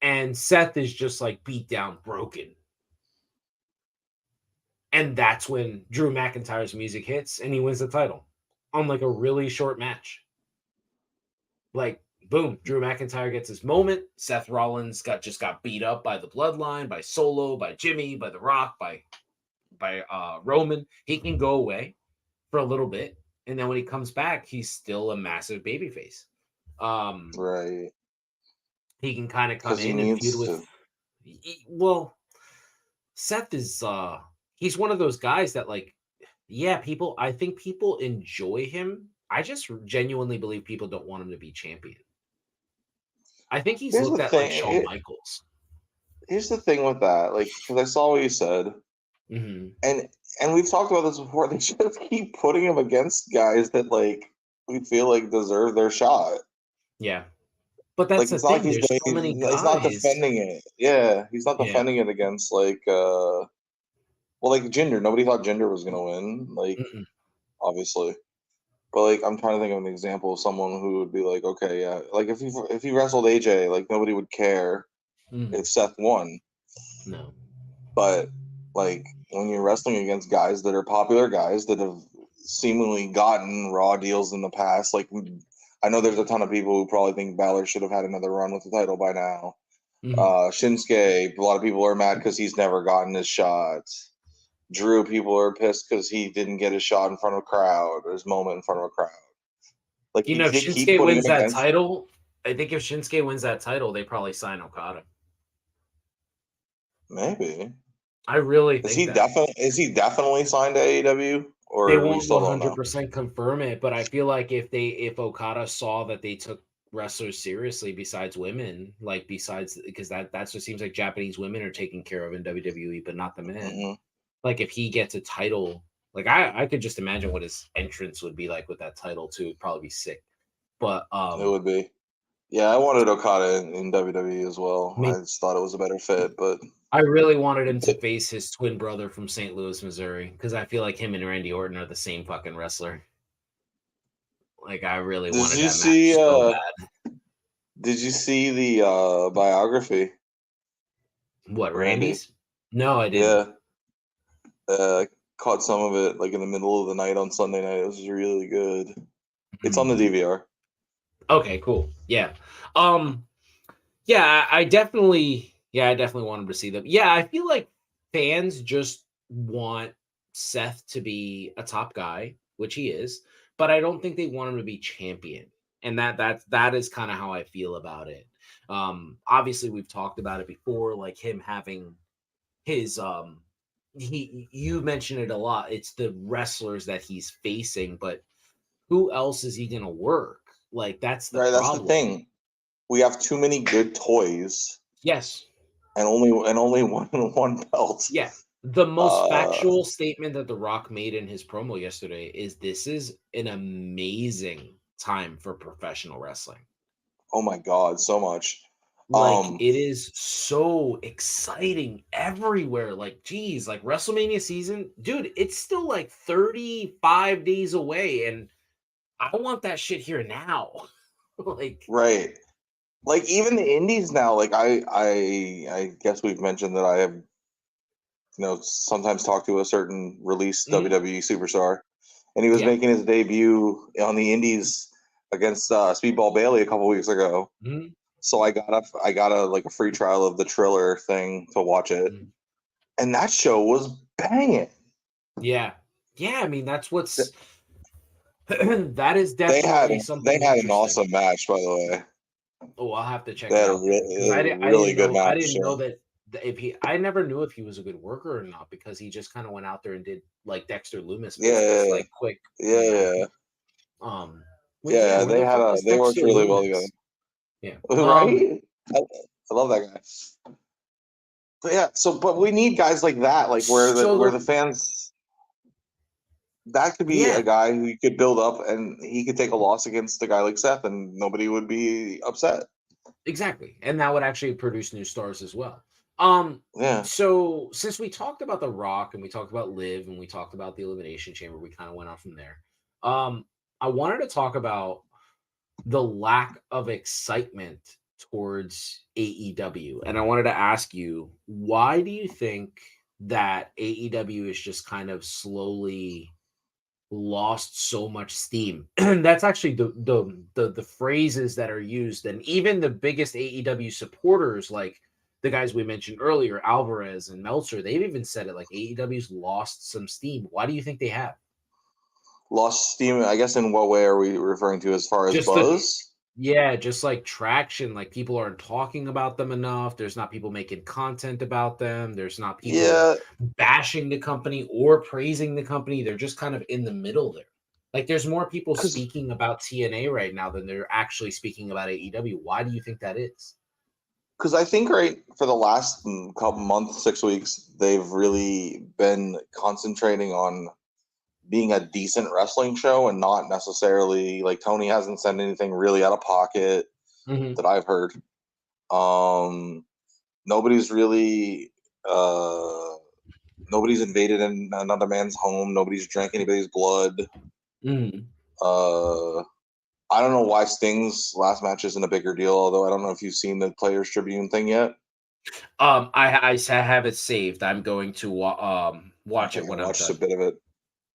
[SPEAKER 2] And Seth is just like beat down, broken. And that's when Drew McIntyre's music hits and he wins the title on like a really short match. Like, boom, Drew McIntyre gets his moment. Seth Rollins just got beat up by the Bloodline, by Solo, by Jimmy, by The Rock, by Roman. He can go away for a little bit, and then when he comes back, he's still a massive babyface.
[SPEAKER 1] Right.
[SPEAKER 2] He can kind of come
[SPEAKER 1] Because he
[SPEAKER 2] in and
[SPEAKER 1] needs
[SPEAKER 2] feud with.
[SPEAKER 1] to.
[SPEAKER 2] Well, Seth is he's one of those guys that like, yeah, I think people enjoy him. I just genuinely believe people don't want him to be champion. I think he's
[SPEAKER 1] Here's
[SPEAKER 2] looked
[SPEAKER 1] the
[SPEAKER 2] at like
[SPEAKER 1] thing.
[SPEAKER 2] Shawn Michaels.
[SPEAKER 1] Here's the thing with that, like, because I saw what you said,
[SPEAKER 2] Mm-hmm.
[SPEAKER 1] and we've talked about this before. They just keep putting him against guys that like we feel like deserve their shot.
[SPEAKER 2] Yeah, but that's
[SPEAKER 1] Like
[SPEAKER 2] the
[SPEAKER 1] it's not like
[SPEAKER 2] thing. There's so many
[SPEAKER 1] he's not
[SPEAKER 2] guys.
[SPEAKER 1] defending it. Yeah, he's not
[SPEAKER 2] Yeah.
[SPEAKER 1] defending it against like well, like Jinder. Nobody thought Jinder was gonna win. Like
[SPEAKER 2] Mm-mm.
[SPEAKER 1] obviously. But like I'm trying to think of an example of someone who would be like, okay, yeah, like if he wrestled AJ, like nobody would care
[SPEAKER 2] Mm.
[SPEAKER 1] if Seth won.
[SPEAKER 2] No.
[SPEAKER 1] But like when you're wrestling against guys that are popular guys that have seemingly gotten Raw deals in the past, like I know there's a ton of people who probably think Balor should have had another run with the title by now.
[SPEAKER 2] Mm-hmm.
[SPEAKER 1] Shinsuke, a lot of people are mad because he's never gotten his shot. Drew, people are pissed because he didn't get his shot in front of a crowd or his moment in front of a crowd. Like
[SPEAKER 2] If
[SPEAKER 1] they keep
[SPEAKER 2] Shinsuke
[SPEAKER 1] putting
[SPEAKER 2] wins
[SPEAKER 1] him
[SPEAKER 2] that
[SPEAKER 1] against.
[SPEAKER 2] title, I think if Shinsuke wins that title, they probably sign Okada.
[SPEAKER 1] Maybe
[SPEAKER 2] I really think that.
[SPEAKER 1] is he definitely signed to AEW
[SPEAKER 2] They
[SPEAKER 1] or we
[SPEAKER 2] won't
[SPEAKER 1] still don't know?
[SPEAKER 2] 100% confirm it, but I feel like if Okada saw that they took wrestlers seriously besides women, like besides because that's what seems like Japanese women are taken care of in WWE, but not the men.
[SPEAKER 1] Mm-hmm.
[SPEAKER 2] Like if he gets a title, like I could just imagine what his entrance would be like with that title too. It'd probably be sick. But
[SPEAKER 1] It would be. Yeah, I wanted Okada in WWE as well. I just thought it was a better fit, but
[SPEAKER 2] I really wanted him to face his twin brother from St. Louis, Missouri, because I feel like him and Randy Orton are the same fucking wrestler. Like I really
[SPEAKER 1] did
[SPEAKER 2] wanted
[SPEAKER 1] you
[SPEAKER 2] that match
[SPEAKER 1] see?
[SPEAKER 2] so bad.
[SPEAKER 1] Did you see the biography?
[SPEAKER 2] What,
[SPEAKER 1] Randy?
[SPEAKER 2] Randy's? No, I didn't.
[SPEAKER 1] Yeah. Caught some of it like in the middle of the night on Sunday night. It was really good. It's on the
[SPEAKER 2] Mm.
[SPEAKER 1] DVR.
[SPEAKER 2] Okay, cool. Yeah. Yeah, I definitely wanted to see them. Yeah, I feel like fans just want Seth to be a top guy, which he is, but I don't think they want him to be champion. And that is kind of how I feel about it. Obviously we've talked about it before, like him having his you mentioned it a lot. It's the wrestlers that he's facing, but who else is he gonna work? Like that's the
[SPEAKER 1] Right, that's the
[SPEAKER 2] problem.
[SPEAKER 1] thing. We have too many good toys
[SPEAKER 2] Yes.
[SPEAKER 1] and only one belt.
[SPEAKER 2] Yeah. The most
[SPEAKER 1] Uh,
[SPEAKER 2] factual statement that The Rock made in his promo yesterday is this is an amazing time for professional wrestling.
[SPEAKER 1] oh my God, so much.
[SPEAKER 2] Like it is so exciting everywhere. Like, geez, like WrestleMania season, dude, it's still like 35 days away, and I want that shit here now. Like,
[SPEAKER 1] Right. Like even the indies now, like I guess we've mentioned that I have sometimes talked to a certain released
[SPEAKER 2] mhm,
[SPEAKER 1] WWE superstar, and he was
[SPEAKER 2] yeah.
[SPEAKER 1] making his debut on the indies against Speedball Bailey a couple weeks ago.
[SPEAKER 2] Mhm,
[SPEAKER 1] So I got a like a free trial of the Triller thing to watch it,
[SPEAKER 2] mhm.
[SPEAKER 1] and that show was banging.
[SPEAKER 2] Yeah. Yeah, I mean, that's what's that is
[SPEAKER 1] They had
[SPEAKER 2] definitely
[SPEAKER 1] they
[SPEAKER 2] something
[SPEAKER 1] had an
[SPEAKER 2] interesting.
[SPEAKER 1] awesome match, by the way.
[SPEAKER 2] Oh, I'll have to check
[SPEAKER 1] They
[SPEAKER 2] it
[SPEAKER 1] had a,
[SPEAKER 2] out then because
[SPEAKER 1] really good
[SPEAKER 2] I
[SPEAKER 1] match.
[SPEAKER 2] didn't know
[SPEAKER 1] So.
[SPEAKER 2] that if he I never knew if he was a good worker or not because he just kind of went out there and did like Dexter Loomis business,
[SPEAKER 1] Yeah,
[SPEAKER 2] like quick,
[SPEAKER 1] yeah, yeah,
[SPEAKER 2] Um,
[SPEAKER 1] yeah.
[SPEAKER 2] when the fuck is
[SPEAKER 1] They worked
[SPEAKER 2] Dexter
[SPEAKER 1] really well together,
[SPEAKER 2] Loomis? Yeah.
[SPEAKER 1] right? I love that guy. But yeah, but we need guys like that, like
[SPEAKER 2] So
[SPEAKER 1] where the fans, that could be a
[SPEAKER 2] yeah,
[SPEAKER 1] guy who you could build up and he could take a loss against a guy like Seth and nobody would be upset.
[SPEAKER 2] exactly, and that would actually produce new stars as well. Um,
[SPEAKER 1] Yeah.
[SPEAKER 2] so since we talked about The Rock and we talked about Liv and we talked about the Elimination Chamber, we kind of went on from there. I wanted to talk about the lack of excitement towards AEW. And I wanted to ask you, why do you think that AEW is just kind of slowly lost so much steam? And that's actually the phrases that are used. And even the biggest AEW supporters, like the guys we mentioned earlier, Alvarez and Meltzer, they've even said it like AEW's lost some steam. Why do you think they have?
[SPEAKER 1] Lost steam, I guess. In what way are we referring to as far as
[SPEAKER 2] Just the
[SPEAKER 1] buzz?
[SPEAKER 2] Yeah, just like traction, like people aren't talking about them enough. There's not people making content about them. There's not people
[SPEAKER 1] Yeah,
[SPEAKER 2] bashing the company or praising the company. They're just kind of in the middle there. Like there's more people
[SPEAKER 1] because
[SPEAKER 2] speaking about TNA right now than they're actually speaking about AEW. Why do you think that is?
[SPEAKER 1] I think right for the last couple months, 6 weeks, they've really been concentrating on being a decent wrestling show and not necessarily like Tony hasn't said anything really out of pocket
[SPEAKER 2] Mhm.
[SPEAKER 1] that I've heard. Um, nobody's really uh, nobody's invaded in another man's home. Nobody's drank anybody's blood.
[SPEAKER 2] Mhm.
[SPEAKER 1] Uh, I don't know why Sting's last match isn't a bigger deal. Although I don't know if you've seen the Players Tribune thing yet.
[SPEAKER 2] I have it saved. I'm going to
[SPEAKER 1] I
[SPEAKER 2] watch it
[SPEAKER 1] think I
[SPEAKER 2] when I'm
[SPEAKER 1] watched a
[SPEAKER 2] done.
[SPEAKER 1] bit of it.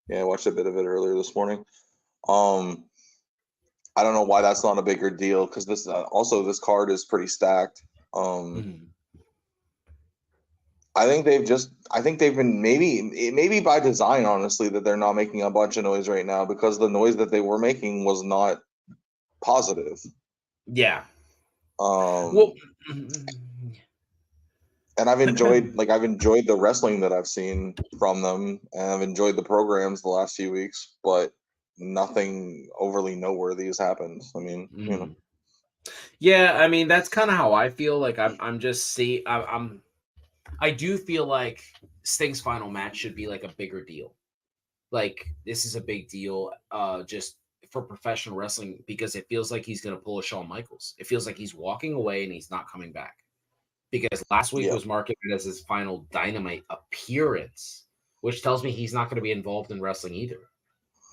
[SPEAKER 1] Yeah, I watched a bit of it earlier this morning. Um, I don't know why that's not a bigger deal because this also this card is pretty stacked. Um,
[SPEAKER 2] Mhm.
[SPEAKER 1] I think they've been maybe by design, honestly, that they're not making a bunch of noise right now because the noise that they were making was not positive.
[SPEAKER 2] Yeah. Well,
[SPEAKER 1] Um, and I've enjoyed the wrestling that I've seen from them, and I've enjoyed the programs the last few weeks, but nothing overly noteworthy has happened. I mean,
[SPEAKER 2] Mhm. Yeah, I mean that's kind of how I feel. Like I'm just see I do feel like Sting's final match should be like a bigger deal. Like this is a big deal, just for professional wrestling because it feels like he's gonna pull a Shawn Michaels. It feels like he's walking away and he's not coming back. Because last week
[SPEAKER 1] yeah,
[SPEAKER 2] was marketed as his final Dynamite appearance, which tells me he's not going to be involved in wrestling either.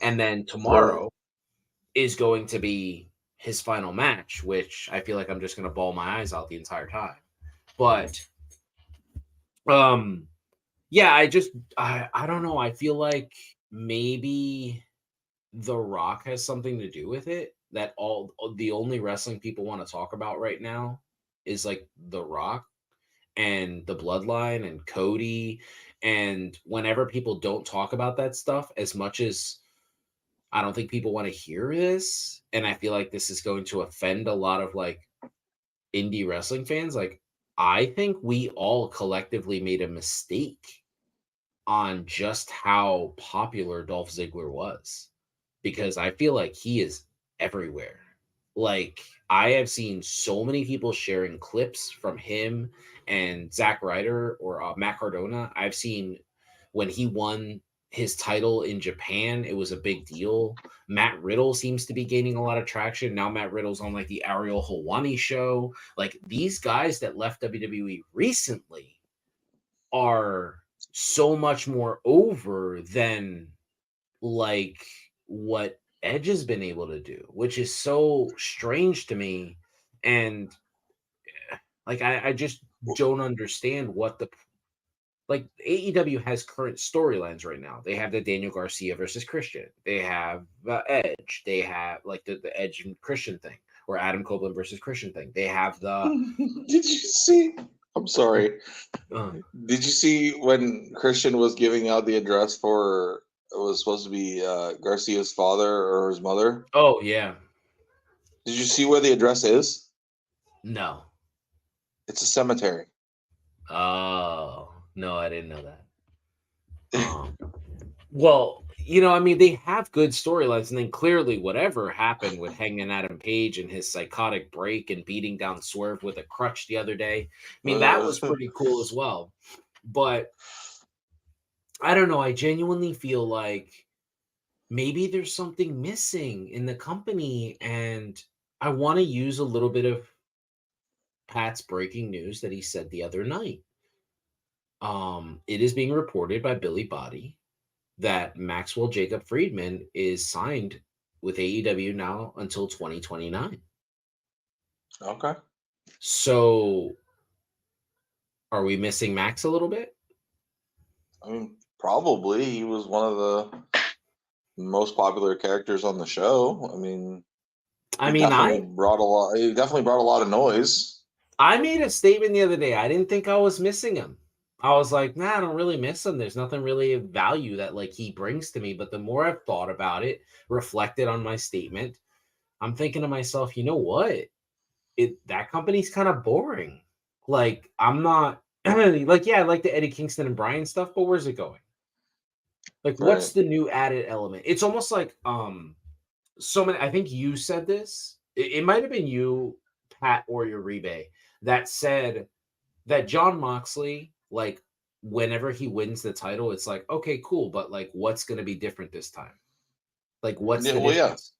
[SPEAKER 2] And then
[SPEAKER 1] right.
[SPEAKER 2] tomorrow is going to be his final match, which I feel like I'm just going to bawl my eyes out the entire time. But um Yeah, I don't know. I feel like maybe The Rock has something to do with it. That all the only wrestling people want to talk about right now is like The Rock and the bloodline and Cody. And whenever people don't talk about that stuff as much as I don't think people want to hear this, and I feel like this is going to offend a lot of like indie wrestling fans, like I think we all collectively made a mistake on just how popular Dolph Ziggler was because I feel like he is everywhere. Like I have seen so many people sharing clips from him and Zack Ryder or Matt Cardona. I've seen when he won his title in Japan, it was a big deal. Matt Riddle seems to be gaining a lot of traction. Now Matt Riddle's on like the Ariel Helwani show. Like these guys that left WWE recently are so much more over than like what Edge has been able to do, which is so strange to me. And like I just don't understand what the like AEW has current storylines right now. They have the Daniel Garcia versus Christian. They have Edge. They have like the Edge and Christian thing, or Adam Copeland versus Christian thing. They have the
[SPEAKER 1] Did you see? I'm sorry.
[SPEAKER 2] uh,
[SPEAKER 1] Did you see when Christian was giving out the address for it was supposed to be Garcia's father or his mother?
[SPEAKER 2] oh yeah,
[SPEAKER 1] Did you see where the address is?
[SPEAKER 2] no.
[SPEAKER 1] It's a cemetery.
[SPEAKER 2] Oh no, I didn't know that. Well, I mean, they have good storylines, and then clearly, whatever happened with Hangman Adam Page and his psychotic break and beating down Swerve with a crutch the other day, I mean, that was pretty cool as well. But I don't know. I genuinely feel like maybe there's something missing in the company, and I want to use a little bit of Pat's breaking news that he said the other night. It is being reported by Billy Body that Maxwell Jacob Friedman is signed with AEW now until 2029.
[SPEAKER 1] Okay.
[SPEAKER 2] So are we missing Max a little bit?
[SPEAKER 1] I mean, probably he was one of the most popular characters on the show. I mean,
[SPEAKER 2] I
[SPEAKER 1] he
[SPEAKER 2] mean,
[SPEAKER 1] definitely brought a lot. He definitely brought a lot of noise.
[SPEAKER 2] I made a statement the other day. I didn't think I was missing him. I was like, nah, I don't really miss him. There's nothing really of value that like he brings to me. But the more I've thought about it, reflected on my statement, I'm thinking to myself, you know what? That company's kind of boring. Like I'm not like yeah, I like the Eddie Kingston and Bryan stuff, but where's it going? Like what's
[SPEAKER 1] Right.
[SPEAKER 2] the new added element? It's almost like so many I think you said this. It might have been you, Pat or Uribe, that said that John Moxley, like whenever he wins the title, it's like, okay, cool, but like what's gonna be different this time? Like what's
[SPEAKER 1] Yeah.
[SPEAKER 2] the
[SPEAKER 1] Well, yeah.
[SPEAKER 2] difference?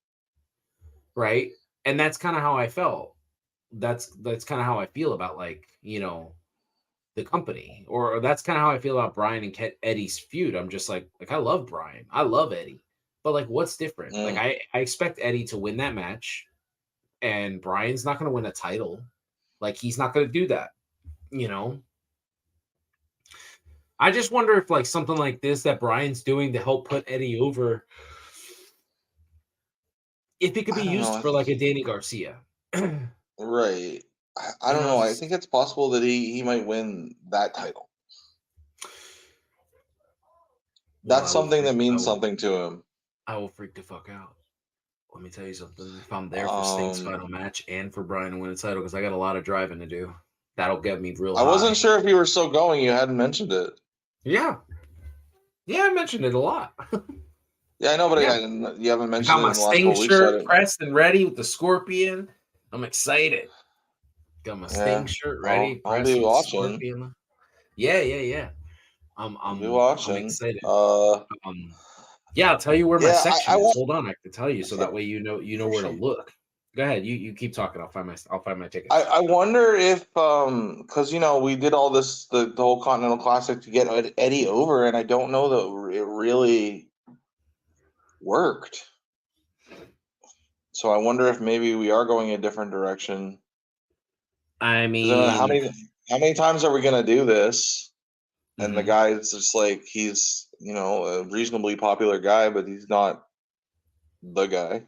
[SPEAKER 2] Right? And that's kind of how I felt. That's kind of how I feel about like, the company, or that's kind of how I feel about Brian and Eddie's feud. I'm just like I love Brian, I love Eddie, but like, what's different? Like,
[SPEAKER 1] Mm.
[SPEAKER 2] I expect Eddie to win that match, and Brian's not going to win a title. Like, he's not going to do that. You know, I just wonder if like something like this that Brian's doing to help put Eddie over, if it could
[SPEAKER 1] I
[SPEAKER 2] be
[SPEAKER 1] don't
[SPEAKER 2] used
[SPEAKER 1] know.
[SPEAKER 2] for like a Danny Garcia.
[SPEAKER 1] Right. I don't know. I think it's possible that he might win that title.
[SPEAKER 2] Well,
[SPEAKER 1] That's something that means something to him.
[SPEAKER 2] I will freak the fuck out. Let me tell you something. If I'm there for Sting's
[SPEAKER 1] Um,
[SPEAKER 2] final match and for Brian to win a title, because I got a lot of driving to do, that'll get me real
[SPEAKER 1] I wasn't
[SPEAKER 2] high.
[SPEAKER 1] sure if you were still going. You hadn't mentioned it.
[SPEAKER 2] Yeah. Yeah, I mentioned it a lot.
[SPEAKER 1] Yeah, I know, but
[SPEAKER 2] Yeah.
[SPEAKER 1] you haven't
[SPEAKER 2] I
[SPEAKER 1] mentioned
[SPEAKER 2] got
[SPEAKER 1] it
[SPEAKER 2] my
[SPEAKER 1] in the last
[SPEAKER 2] Sting
[SPEAKER 1] couple of weeks. So I
[SPEAKER 2] shirt
[SPEAKER 1] didn't.
[SPEAKER 2] pressed and ready with the scorpion. I'm excited. Got my Sting
[SPEAKER 1] Yeah,
[SPEAKER 2] shirt ready,
[SPEAKER 1] I'll
[SPEAKER 2] pressed
[SPEAKER 1] be
[SPEAKER 2] with the
[SPEAKER 1] watching.
[SPEAKER 2] scorpion. Yeah, yeah, yeah.
[SPEAKER 1] I'll be
[SPEAKER 2] I'm
[SPEAKER 1] watching.
[SPEAKER 2] excited. Yeah, I'll tell you where my
[SPEAKER 1] Yeah,
[SPEAKER 2] section is. Hold on, I can tell you so that way you know
[SPEAKER 1] for
[SPEAKER 2] where to
[SPEAKER 1] sure.
[SPEAKER 2] look. Go ahead. You keep talking. I'll find my tickets.
[SPEAKER 1] I wonder if because we did all this the whole Continental Classic to get Eddie over, and I don't know that it really worked. So I wonder if maybe we are going a different direction.
[SPEAKER 2] I
[SPEAKER 1] Because I mean,
[SPEAKER 2] mean,
[SPEAKER 1] how many times are we going to do this? and the guy's just like, he's, you know, a reasonably popular guy, but he's not the guy.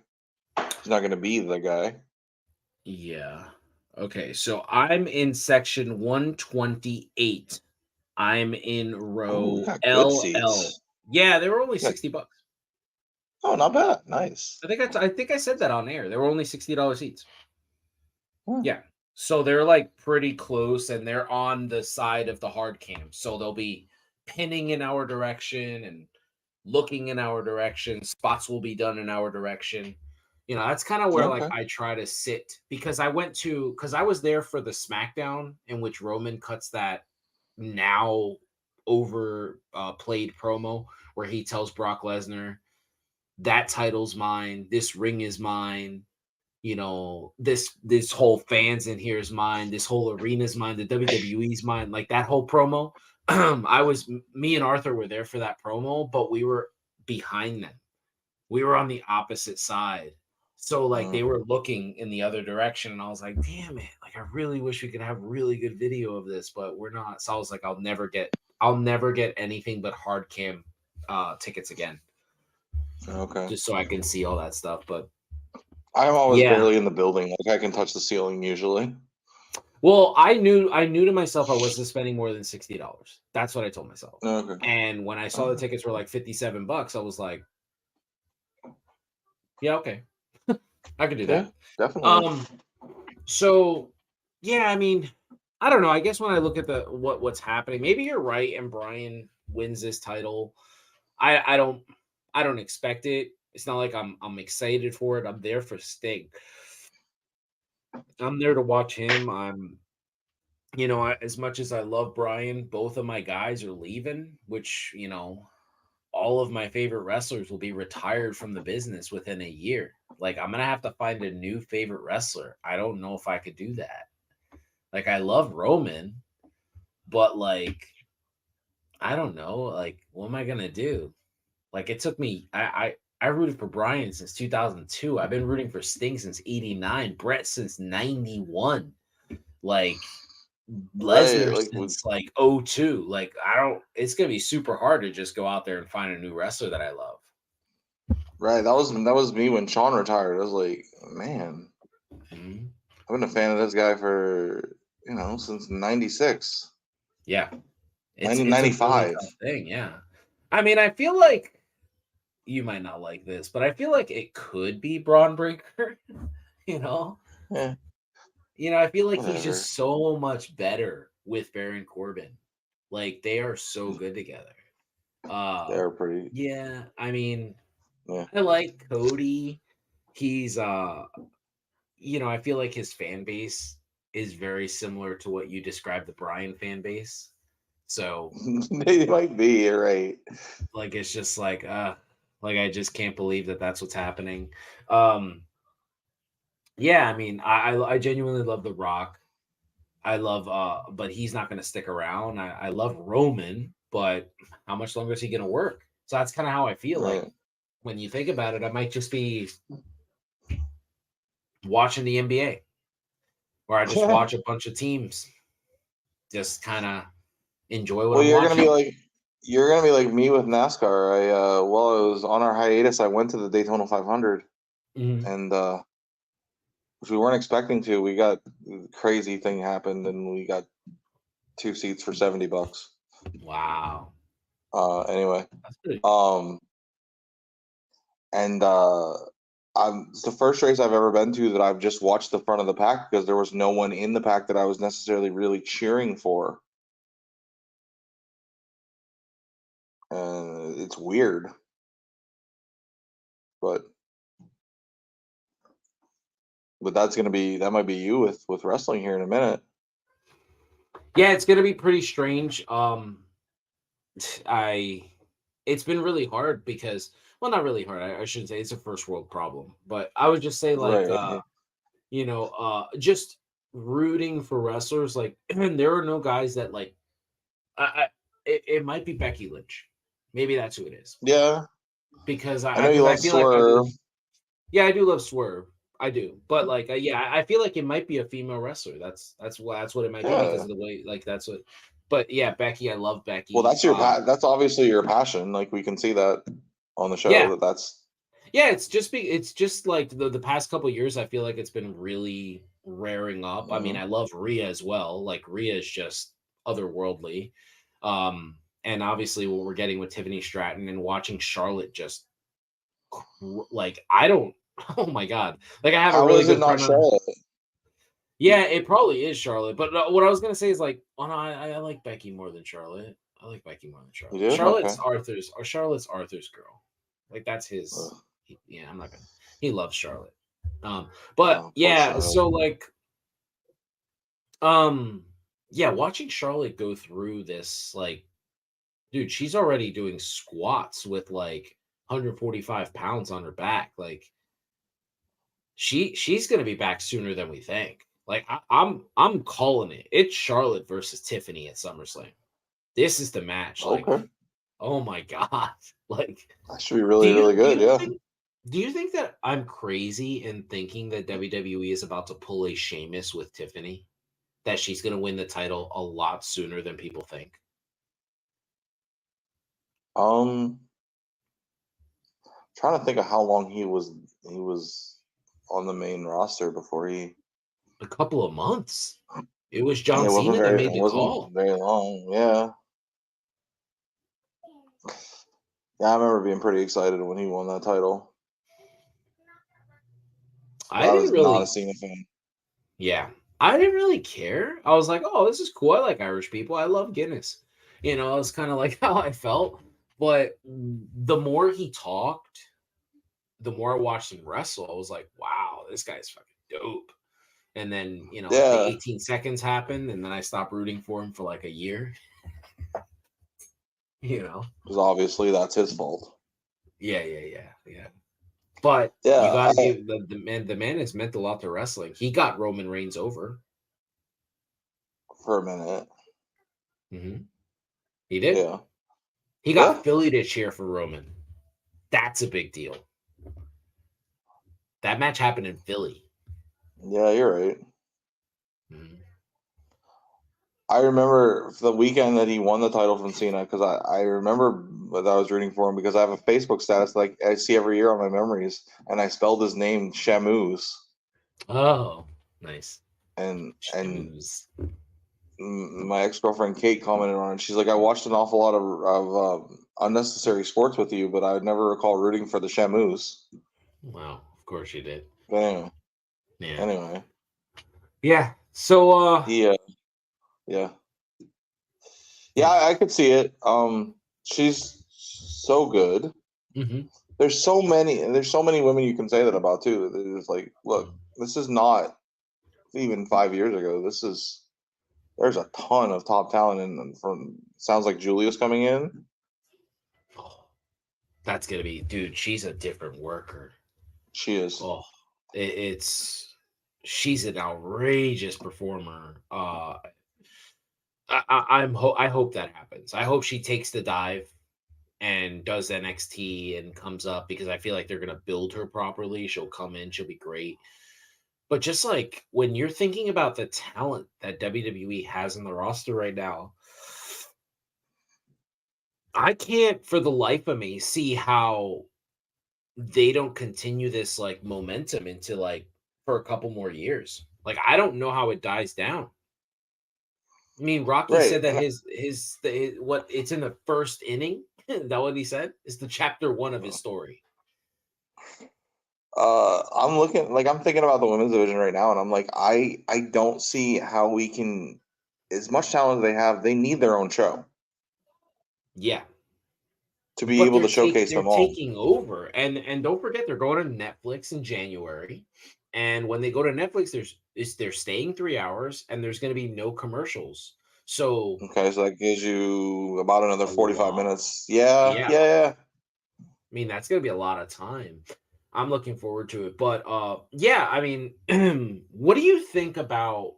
[SPEAKER 1] He's not going to be the guy.
[SPEAKER 2] Yeah. Okay, so I'm in section 128. I'm in
[SPEAKER 1] Oh,
[SPEAKER 2] row
[SPEAKER 1] you got good
[SPEAKER 2] LL.
[SPEAKER 1] seats.
[SPEAKER 2] Yeah, they were only
[SPEAKER 1] Yeah.
[SPEAKER 2] $60.
[SPEAKER 1] Oh, not bad. Nice.
[SPEAKER 2] I think I said that on air. They were only $60 seats.
[SPEAKER 1] Hmm.
[SPEAKER 2] Yeah. So they're like pretty close and they're on the side of the hard cam. So they'll be pinning in our direction and looking in our direction. Spots will be done in our direction. You know, that's kind of where like
[SPEAKER 1] Okay.
[SPEAKER 2] I try to sit because I was there for the SmackDown in which Roman cuts that now over played promo where he tells Brock Lesnar, that title's mine, this ring is mine, you know, this whole fans in here is mine, this whole arena is mine, the WWE's mine, like that whole promo. Me and Arthur were there for that promo, but we were behind them. We were on the opposite side. So like they were looking in the other direction, and I was like, damn it, like I really wish we could have really good video of this, but we're not. So I was like, I'll never get anything but hard cam tickets again.
[SPEAKER 1] Okay.
[SPEAKER 2] Just so I can see all that stuff. But
[SPEAKER 1] I'm always
[SPEAKER 2] yeah.
[SPEAKER 1] barely in the building. Like I can touch the ceiling usually.
[SPEAKER 2] Well, I knew to myself I wasn't spending more than $60. That's what I told myself.
[SPEAKER 1] Okay.
[SPEAKER 2] And when I saw the tickets were like $57, I was like, yeah, okay. I could do that.
[SPEAKER 1] Definitely.
[SPEAKER 2] So yeah, I mean, I don't know. I guess when I look at what's happening, maybe you're right and Brian wins this title. I don't expect it. It's not like I'm excited for it. I'm there for Sting. I'm there to watch him. As much as I love Brian, both of my guys are leaving, which, you know, all of my favorite wrestlers will be retired from the business within a year. Like, I'm going to have to find a new favorite wrestler. I don't know if I could do that. Like, I love Roman, but, like, I don't know. Like, what am I going to do? Like, it took me, I rooted for Brian since 2002. I've been rooting for Sting since 89, Brett since 91. Like, Lesnar
[SPEAKER 1] Right.
[SPEAKER 2] since like 02. Like, it's gonna be super hard to just go out there and find a new wrestler that I love.
[SPEAKER 1] Right. That was me when Sean retired. I was like, man,
[SPEAKER 2] Mm-hmm.
[SPEAKER 1] I've been a fan of this guy for, since 96.
[SPEAKER 2] Yeah. It's a
[SPEAKER 1] 1995.
[SPEAKER 2] really tough thing, yeah. I mean, I feel like you might not like this, but I feel like it could be Braun Breaker, you know?
[SPEAKER 1] Yeah.
[SPEAKER 2] You know, I feel like he's
[SPEAKER 1] Whatever.
[SPEAKER 2] just so much better with Baron Corbin. Like, they are so good together.
[SPEAKER 1] They're pretty.
[SPEAKER 2] Yeah, I mean,
[SPEAKER 1] Yeah.
[SPEAKER 2] I like Cody. He's I feel like his fan base is very similar to what you described the Brian fan base. So
[SPEAKER 1] They might be, you're right.
[SPEAKER 2] like it's just like I just can't believe that that's what's happening. Yeah, I mean, I genuinely love The Rock. I love but he's not going to stick around. I love Roman, but how much longer is he going to work? So that's kind of how I feel.
[SPEAKER 1] Right.
[SPEAKER 2] Like when you think about it, I might just be watching the NBA, where I just watch a bunch of teams, just kind of enjoy what I'm
[SPEAKER 1] you're
[SPEAKER 2] watching.
[SPEAKER 1] gonna be like me with NASCAR. While I was on our hiatus, I went to the Daytona 500, and which we weren't expecting to. We got crazy thing happened, and we got 2 seats for $70.
[SPEAKER 2] Wow.
[SPEAKER 1] Anyway,
[SPEAKER 2] That's pretty.
[SPEAKER 1] And it's the first race I've ever been to that I've just watched the front of the pack because there was no one in the pack that I was necessarily really cheering for. It's weird, but that might be you with wrestling here in a minute.
[SPEAKER 2] Yeah, it's gonna be pretty strange. It's been really hard because, well, not really hard. I shouldn't say it's a first world problem, but I would just say like,
[SPEAKER 1] Right.
[SPEAKER 2] just rooting for wrestlers. Like, there are no guys that like, it might be Becky Lynch. Maybe that's who it is.
[SPEAKER 1] Yeah.
[SPEAKER 2] Because
[SPEAKER 1] I know you love
[SPEAKER 2] feel
[SPEAKER 1] Swerve.
[SPEAKER 2] I do love Swerve. I do, but I feel like it might be a female wrestler. That's what it might be because of the way, like that's what But yeah, Becky, I love Becky.
[SPEAKER 1] Well, that's obviously your passion. Like we can see that on the show.
[SPEAKER 2] Yeah,
[SPEAKER 1] That's
[SPEAKER 2] yeah. It's just like the past couple years. I feel like it's been really raring up. I mean,
[SPEAKER 1] mhm.
[SPEAKER 2] I love Rhea as well. Like Rhea is just otherworldly. And obviously what we're getting with Tiffany Stratton and watching Charlotte just like I don't. Oh my god! Like I have a
[SPEAKER 1] How
[SPEAKER 2] really
[SPEAKER 1] is it
[SPEAKER 2] good
[SPEAKER 1] not
[SPEAKER 2] friend on.
[SPEAKER 1] Charlotte?
[SPEAKER 2] Yeah, it probably is Charlotte. But what I was gonna say is like, oh no, I like Becky more than Charlotte. I like Becky more than
[SPEAKER 1] You
[SPEAKER 2] Charlotte.
[SPEAKER 1] do? Okay.
[SPEAKER 2] Charlotte's Arthur's girl. Like that's his.
[SPEAKER 1] Ugh.
[SPEAKER 2] Yeah, I'm not gonna. He loves Charlotte. But
[SPEAKER 1] Oh, poor
[SPEAKER 2] yeah,
[SPEAKER 1] Charlotte.
[SPEAKER 2] so like, um, yeah, watching Charlotte go through this, like, dude, she's already doing squats with like 145 pounds on her back. Like, she's gonna be back sooner than we think. Like I'm calling it. It's Charlotte versus Tiffany at SummerSlam. This is the match. Like,
[SPEAKER 1] Okay.
[SPEAKER 2] oh my god. Like,
[SPEAKER 1] That should be really, really
[SPEAKER 2] do
[SPEAKER 1] good.
[SPEAKER 2] you
[SPEAKER 1] Yeah.
[SPEAKER 2] think that I'm crazy in thinking that WWE is about to pull a Sheamus with Tiffany? That she's gonna win the title a lot sooner than people think?
[SPEAKER 1] Um, trying to think of how long he was on the main roster before he.
[SPEAKER 2] A couple of months. It was
[SPEAKER 1] Yeah,
[SPEAKER 2] John Cena that
[SPEAKER 1] it
[SPEAKER 2] made the
[SPEAKER 1] wasn't
[SPEAKER 2] call.
[SPEAKER 1] very long. Yeah. Yeah, I remember being pretty excited when he won that title. But
[SPEAKER 2] I
[SPEAKER 1] I
[SPEAKER 2] didn't
[SPEAKER 1] was not a
[SPEAKER 2] really
[SPEAKER 1] Cena fan.
[SPEAKER 2] Yeah. I didn't really care. I was like, "Oh, this is cool. I like Irish people. I love Guinness." You know, it's kind of like how I felt. But the more he talked, the more I watched him wrestle, I was like, "Wow, this guy's fucking dope." And then, the
[SPEAKER 1] Yeah,
[SPEAKER 2] 18 seconds happened, and then I stopped rooting for him for like a year, you know?
[SPEAKER 1] because obviously that's his fault.
[SPEAKER 2] Yeah. But you
[SPEAKER 1] Yeah,
[SPEAKER 2] got to give the man has meant a lot to wrestling. He got Roman Reigns over.
[SPEAKER 1] for a minute.
[SPEAKER 2] He did.
[SPEAKER 1] Yeah,
[SPEAKER 2] He
[SPEAKER 1] yeah,
[SPEAKER 2] got Philly to cheer for Roman. That's a big deal. That match happened in Philly.
[SPEAKER 1] yeah. You're right.
[SPEAKER 2] Mhm.
[SPEAKER 1] I remember the weekend that he won the title from Cena because I remember that I was rooting for him because I have a Facebook status like I see every year on my memories, and I spelled his name Shamus,
[SPEAKER 2] Oh, nice.
[SPEAKER 1] and
[SPEAKER 2] Shoes.
[SPEAKER 1] my ex girlfriend Kate commented on it. She's like, I watched an awful lot of unnecessary sports with you, but I would never recall rooting for the Shamus.
[SPEAKER 2] Wow, of course you did.
[SPEAKER 1] But
[SPEAKER 2] Yeah.
[SPEAKER 1] anyway,
[SPEAKER 2] Yeah. So
[SPEAKER 1] he yeah. Yeah,
[SPEAKER 2] hmm.
[SPEAKER 1] I could see it. She's so good.
[SPEAKER 2] Mhm.
[SPEAKER 1] There's so many women you can say that about too. It's like, look, this is not even 5 years ago. There's a ton of top talent and from sounds like Julia's coming in.
[SPEAKER 2] Oh, that's gonna be, dude. She's a different worker.
[SPEAKER 1] She is.
[SPEAKER 2] Oh, it's she's an outrageous performer. I hope that happens. I hope she takes the dive and does NXT and comes up because I feel like they're gonna build her properly. She'll come in, she'll be great. But just like when you're thinking about the talent that WWE has in the roster right now, I can't for the life of me see how they don't continue this like momentum into like for a couple more years. Like I don't know how it dies down. I mean, Rocky
[SPEAKER 1] Right.
[SPEAKER 2] said that what it's in the first inning. Is that what he said? It's the chapter one of his story.
[SPEAKER 1] I'm thinking about the women's division right now, and I'm like, I don't see how we can, as much talent as they have, they need their own show
[SPEAKER 2] Yeah,
[SPEAKER 1] to be
[SPEAKER 2] but
[SPEAKER 1] able to showcase
[SPEAKER 2] they're
[SPEAKER 1] them all.
[SPEAKER 2] taking over, and don't forget they're going to Netflix in January, and when they go to Netflix, they're staying 3 hours, and there's going to be no commercials. So
[SPEAKER 1] Okay, so that gives you about another
[SPEAKER 2] a
[SPEAKER 1] 45
[SPEAKER 2] lot,
[SPEAKER 1] minutes. Yeah,
[SPEAKER 2] yeah.
[SPEAKER 1] yeah,
[SPEAKER 2] I mean, that's going to be a lot of time. I'm looking forward to it, but yeah. I mean, what do you think about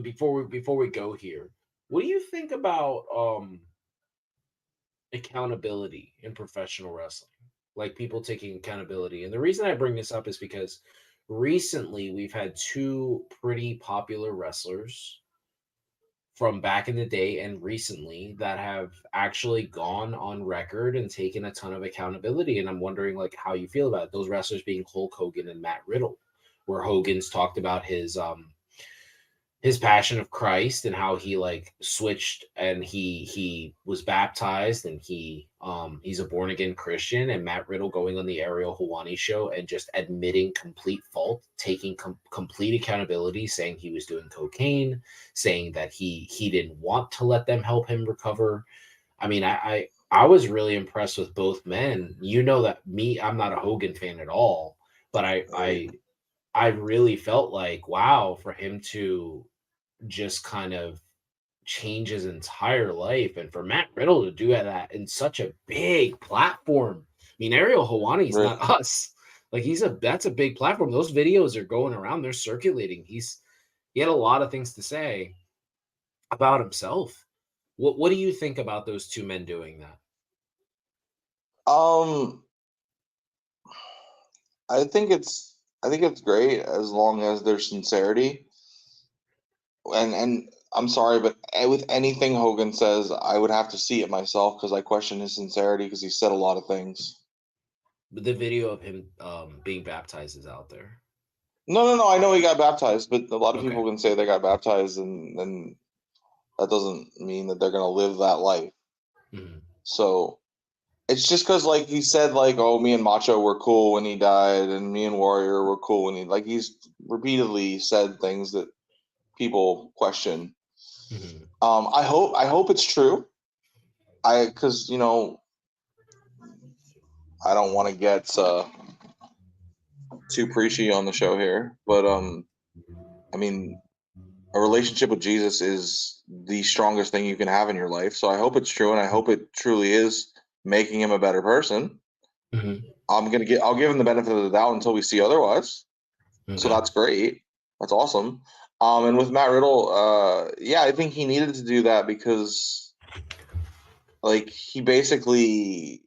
[SPEAKER 2] before we go here? What do you think about accountability in professional wrestling, like people taking accountability? And the reason I bring this up is because recently we've had two pretty popular wrestlers from back in the day and recently that have actually gone on record and taken a ton of accountability. And I'm wondering like how you feel about it. Those wrestlers being Hulk Hogan and Matt Riddle, where Hogan's talked about his passion of Christ and how he like switched and he was baptized and he's a born again Christian, and Matt Riddle going on the Ariel Helwani show and just admitting complete fault, taking complete accountability, saying he was doing cocaine, saying that he didn't want to let them help him recover. I mean, I was really impressed with both men. You know that I'm not a Hogan fan at all, but I really felt like, wow, for him to just kind of change his entire life, and for Matt Riddle to do that in such a big platform. I mean, Ariel Helwani is not us. Like that's a big platform. Those videos are going around, they're circulating. He had a lot of things to say about himself. What do you think about those two men doing that?
[SPEAKER 1] I think it's great as long as there's sincerity. And I'm sorry, but with anything Hogan says, I would have to see it myself because I question his sincerity because he said a lot of things.
[SPEAKER 2] But the video of him being baptized is out there.
[SPEAKER 1] No. I know he got baptized, but a lot of people can say they got baptized, and that doesn't mean that they're going to live that life. Mm-hmm. So it's just because, like he said, like, oh, me and Macho were cool when he died, and me and Warrior were cool when he's repeatedly said things that people question. Mm-hmm. I hope it's true. Because I don't want to get too preachy on the show here, but I mean, a relationship with Jesus is the strongest thing you can have in your life. So I hope it's true, and I hope it truly is making him a better person. Mm-hmm. I'll give him the benefit of the doubt until we see otherwise. Okay. So that's great. That's awesome. And with Matt Riddle, yeah, I think he needed to do that because, like, he basically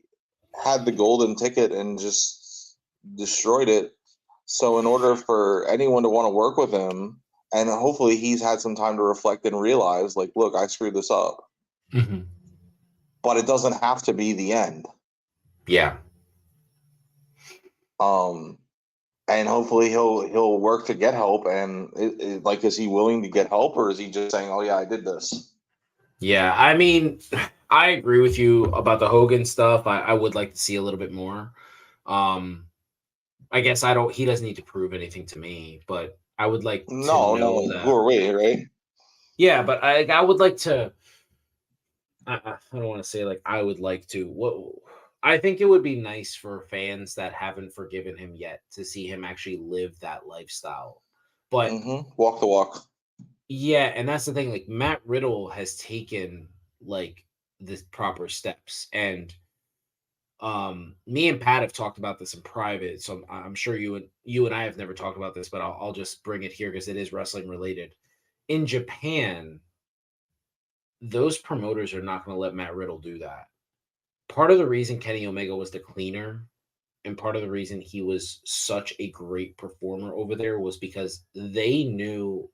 [SPEAKER 1] had the golden ticket and just destroyed it. So in order for anyone to want to work with him, and hopefully he's had some time to reflect and realize, like, look, I screwed this up. Mm-hmm. But it doesn't have to be the end.
[SPEAKER 2] Yeah.
[SPEAKER 1] And hopefully he'll work to get help. And like, is he willing to get help, or is he just saying, "Oh yeah, I did this"?
[SPEAKER 2] Yeah, I mean, I agree with you about the Hogan stuff. I would like to see a little bit more. I guess he doesn't need to prove anything to me, but I would like to know that.
[SPEAKER 1] Who are we, right?
[SPEAKER 2] Yeah, but I would like to. I don't want to say like I would like to. What I think it would be nice for fans that haven't forgiven him yet to see him actually live that lifestyle. But
[SPEAKER 1] walk the walk.
[SPEAKER 2] Yeah, and that's the thing. Like Matt Riddle has taken like the proper steps, and me and Pat have talked about this in private. So I'm sure you and I have never talked about this, but I'll just bring it here because it is wrestling related. In Japan, those promoters are not going to let Matt Riddle do that. Part of the reason Kenny Omega was the cleaner, and part of the reason he was such a great performer over there was because they knew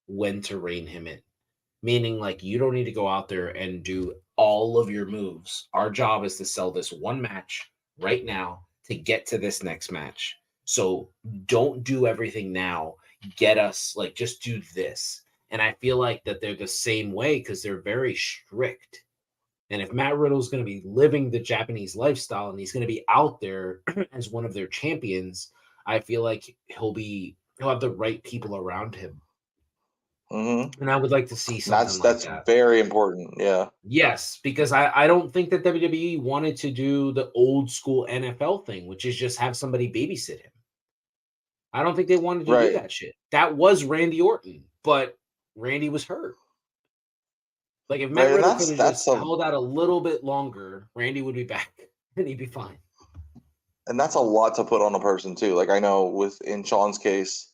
[SPEAKER 2] when to rein him in. Meaning, like, you don't need to go out there and do all of your moves. Our job is to sell this one match right now to get to this next match. So don't do everything now. Get us, like, just do this. And I feel like that they're the same way because they're very strict. And if Matt Riddle is going to be living the Japanese lifestyle and he's going to be out there as one of their champions, I feel like he'll have the right people around him. Mm-hmm. And I would like to see something like that.
[SPEAKER 1] That's very important. Yeah.
[SPEAKER 2] Yes, because I don't think that WWE wanted to do the old school NFL thing, which is just have somebody babysit him. I don't think they wanted to do that shit. That was Randy Orton, but Randy was hurt. Like if Matt Riddle could have just held out a little bit longer, Randy would be back and he'd be fine.
[SPEAKER 1] And that's a lot to put on a person too. Like I know in Sean's case,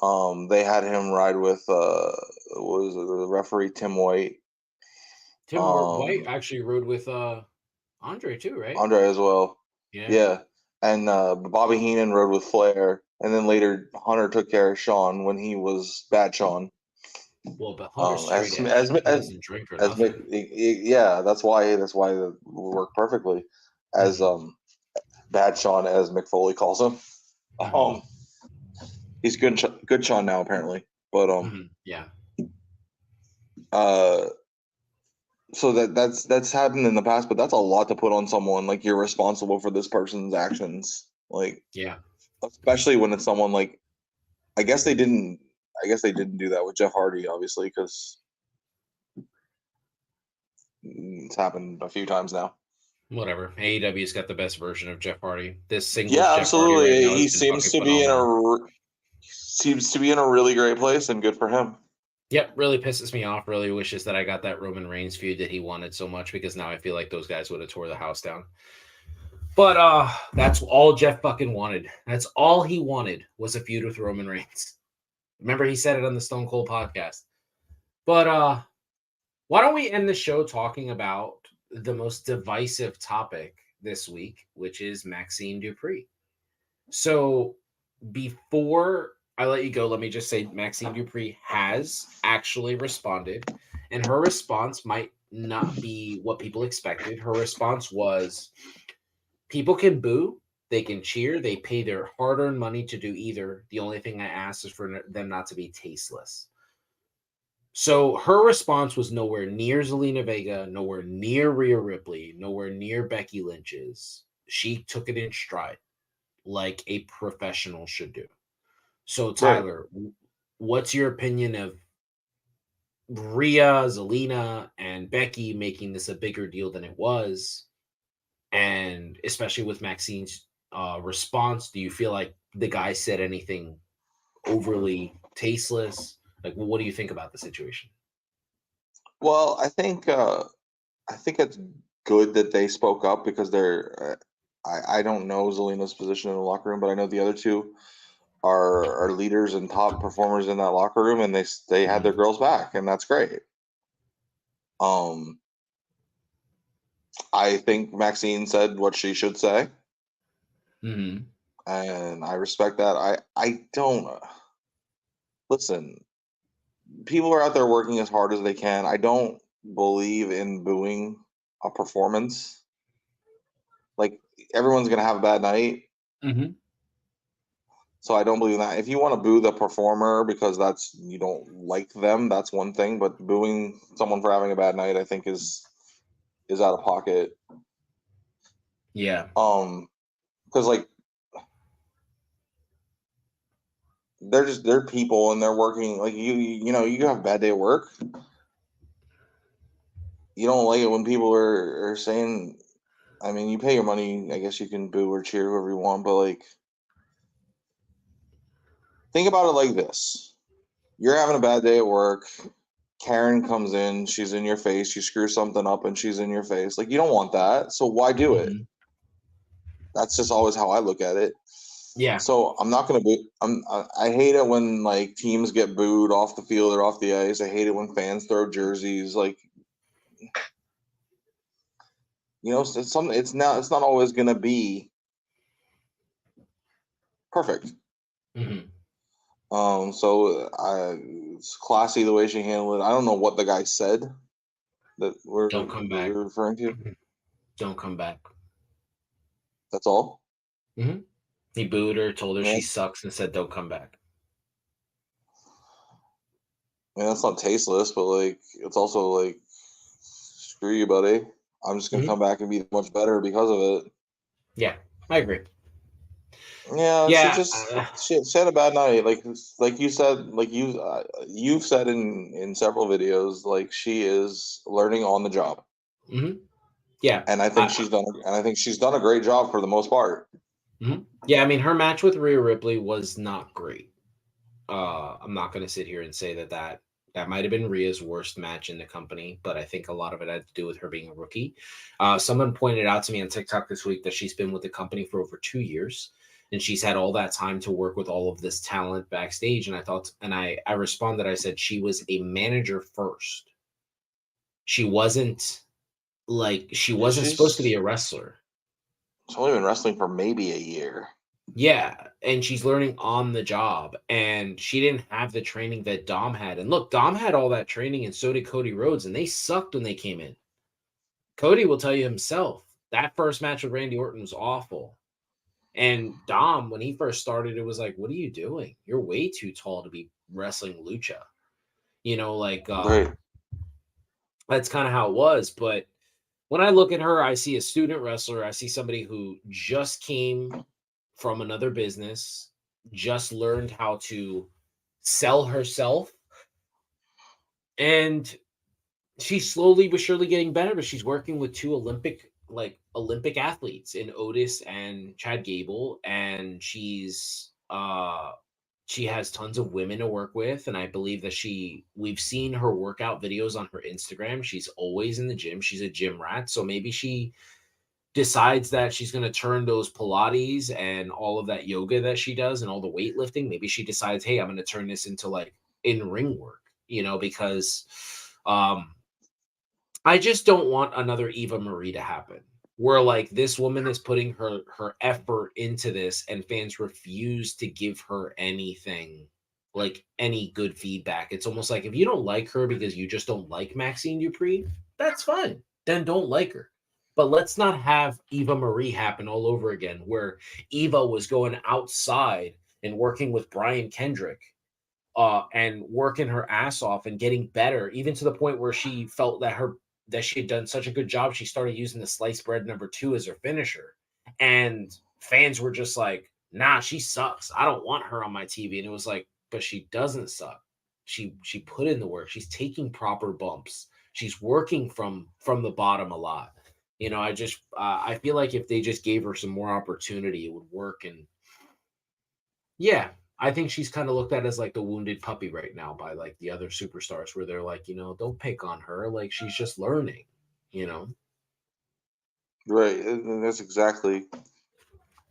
[SPEAKER 1] they had him ride with was it the referee Tim White.
[SPEAKER 2] Tim White actually rode with Andre too, right?
[SPEAKER 1] Andre as well. Yeah. And Bobby Heenan rode with Flair, and then later Hunter took care of Sean when he was Bad Sean.
[SPEAKER 2] Well, but Hunter's straight
[SPEAKER 1] As
[SPEAKER 2] edge.
[SPEAKER 1] as
[SPEAKER 2] He
[SPEAKER 1] as
[SPEAKER 2] doesn't drink or
[SPEAKER 1] as Mick,
[SPEAKER 2] nothing.
[SPEAKER 1] yeah, that's why it worked perfectly. As Bad Sean, as Mick Foley calls him.
[SPEAKER 2] Mm-hmm.
[SPEAKER 1] Um, he's good Sean now apparently, but
[SPEAKER 2] Yeah.
[SPEAKER 1] uh, so that's happened in the past, but that's a lot to put on someone. Like you're responsible for this person's actions, like
[SPEAKER 2] Yeah.
[SPEAKER 1] especially when it's someone like I guess they didn't. I guess they didn't do that with Jeff Hardy, obviously, because it's happened a few times now.
[SPEAKER 2] Whatever. AEW's got the best version of Jeff Hardy. This singles
[SPEAKER 1] Yeah,
[SPEAKER 2] Jeff Hardy right
[SPEAKER 1] absolutely.
[SPEAKER 2] now
[SPEAKER 1] He
[SPEAKER 2] has been
[SPEAKER 1] seems
[SPEAKER 2] fucking
[SPEAKER 1] to be in
[SPEAKER 2] phenomenal.
[SPEAKER 1] a really great place, and good for him.
[SPEAKER 2] Yep, really pisses me off. Really wishes that I got that Roman Reigns feud that he wanted so much, because now I feel like those guys would have tore the house down. But that's all Jeff fucking wanted. That's all he wanted was a feud with Roman Reigns. Remember, he said it on the Stone Cold podcast. But why don't we end the show talking about the most divisive topic this week, which is Maxine Dupree. So before I let you go, let me just say Maxine Dupree has actually responded, and her response might not be what people expected. Her response was, people can boo, they can cheer, they pay their hard-earned money to do either. The only thing I ask is for them not to be tasteless. So her response was nowhere near Zelina Vega, nowhere near Rhea Ripley, nowhere near Becky Lynch's. She took it in stride, like a professional should do. So
[SPEAKER 1] Right.
[SPEAKER 2] Tyler, what's your opinion of Rhea, Zelina, and Becky making this a bigger deal than it was? And especially with Maxine's response, do you feel like the guy said anything overly tasteless? Like, what do you think about the situation?
[SPEAKER 1] Well, I think it's good that they spoke up because they're. I don't know Zelina's position in the locker room, but I know the other two are leaders and top performers in that locker room, and they had their girls back, and that's great. Um, I think Maxine said what she should say,
[SPEAKER 2] Mm-hmm.
[SPEAKER 1] and I respect that. I don't listen. People are out there working as hard as they can. I don't believe in booing a performance. Like everyone's gonna have a bad night,
[SPEAKER 2] Mm-hmm.
[SPEAKER 1] so I don't believe in that. If you want to boo the performer because that's you don't like them, that's one thing. But booing someone for having a bad night, I think is out of pocket.
[SPEAKER 2] Yeah.
[SPEAKER 1] Because like they're people and they're working. Like you know you have a bad day at work. You don't like it when people are saying. I mean, you pay your money. I guess you can boo or cheer whoever you want, but like think about it like this: you're having a bad day at work. Karen comes in, she's in your face, you screw something up and she's in your face. Like you don't want that. So why do it?
[SPEAKER 2] Mm-hmm.
[SPEAKER 1] That's just always how I look at it.
[SPEAKER 2] Yeah.
[SPEAKER 1] So I'm not gonna boo. I hate it when like teams get booed off the field or off the ice. I hate it when fans throw jerseys. Like you know, it's not always gonna be perfect.
[SPEAKER 2] Mm-hmm.
[SPEAKER 1] So it's classy the way she handled it. I don't know what the guy said that
[SPEAKER 2] Don't come back.
[SPEAKER 1] we're referring to.
[SPEAKER 2] Don't come back.
[SPEAKER 1] That's all.
[SPEAKER 2] Mm-hmm. He booed her, told her
[SPEAKER 1] I mean,
[SPEAKER 2] she sucks, and said, "Don't come back."
[SPEAKER 1] that's not tasteless, but like it's also like screw you, buddy. I'm just gonna
[SPEAKER 2] Mm-hmm.
[SPEAKER 1] come back and be much better because of it.
[SPEAKER 2] Yeah, I agree.
[SPEAKER 1] Yeah,
[SPEAKER 2] Yeah,
[SPEAKER 1] she had a bad night. Like you said, like you've said in several videos, like she is learning on the job,
[SPEAKER 2] mm-hmm. Yeah,
[SPEAKER 1] and I think she's done a great job for the most part.
[SPEAKER 2] mm-hmm. Yeah. I mean, her match with Rhea Ripley was not great. I'm not going to sit here and say that might have been Rhea's worst match in the company, but I think a lot of it had to do with her being a rookie. Someone pointed out to me on TikTok this week that she's been with the company for over 2 years, and she's had all that time to work with all of this talent backstage. And I responded, I said she was a manager first. She wasn't she
[SPEAKER 1] Yeah,
[SPEAKER 2] wasn't supposed to be a wrestler.
[SPEAKER 1] she's only been wrestling for maybe a year.
[SPEAKER 2] Yeah, and she's learning on the job, and she didn't have the training that Dom had. And look, Dom had all that training, and so did Cody Rhodes, and they sucked when they came in. Cody will tell you himself that first match with Randy Orton was awful. And Dom, when he first started, it was like, what are you doing? You're way too tall to be wrestling lucha. Like
[SPEAKER 1] Right.
[SPEAKER 2] that's kind of how it was. But when I look at her, I see a student wrestler. I see somebody who just came from another business, just learned how to sell herself, and she's slowly but surely getting better. But she's working with two Olympic athletes in Otis and Chad Gable, and she has tons of women to work with, and I believe that we've seen her workout videos on her Instagram. She's always in the gym. She's a gym rat, so maybe she decides that she's going to turn those Pilates and all of that yoga that she does and all the weightlifting. Maybe she decides, hey, I'm going to turn this into like in ring work, because um, I just don't want another Eva Marie to happen where like this woman is putting her effort into this and fans refuse to give her anything, like any good feedback. It's almost like if you don't like her because you just don't like Maxine Dupree, that's fine. Then don't like her. But let's not have Eva Marie happen all over again where Eva was going outside and working with Brian Kendrick and working her ass off and getting better, even to the point where she felt that she had done such a good job, she started using the sliced bread #2 as her finisher. And fans were just like, nah, she sucks. I don't want her on my TV. And it was like, but she doesn't suck. She put in the work. She's taking proper bumps. She's working from the bottom a lot. I feel like if they just gave her some more opportunity, it would work. And yeah, I think she's kind of looked at as like the wounded puppy right now by like the other superstars where they're like, don't pick on her. Like she's just learning, you know?
[SPEAKER 1] Right. And that's exactly.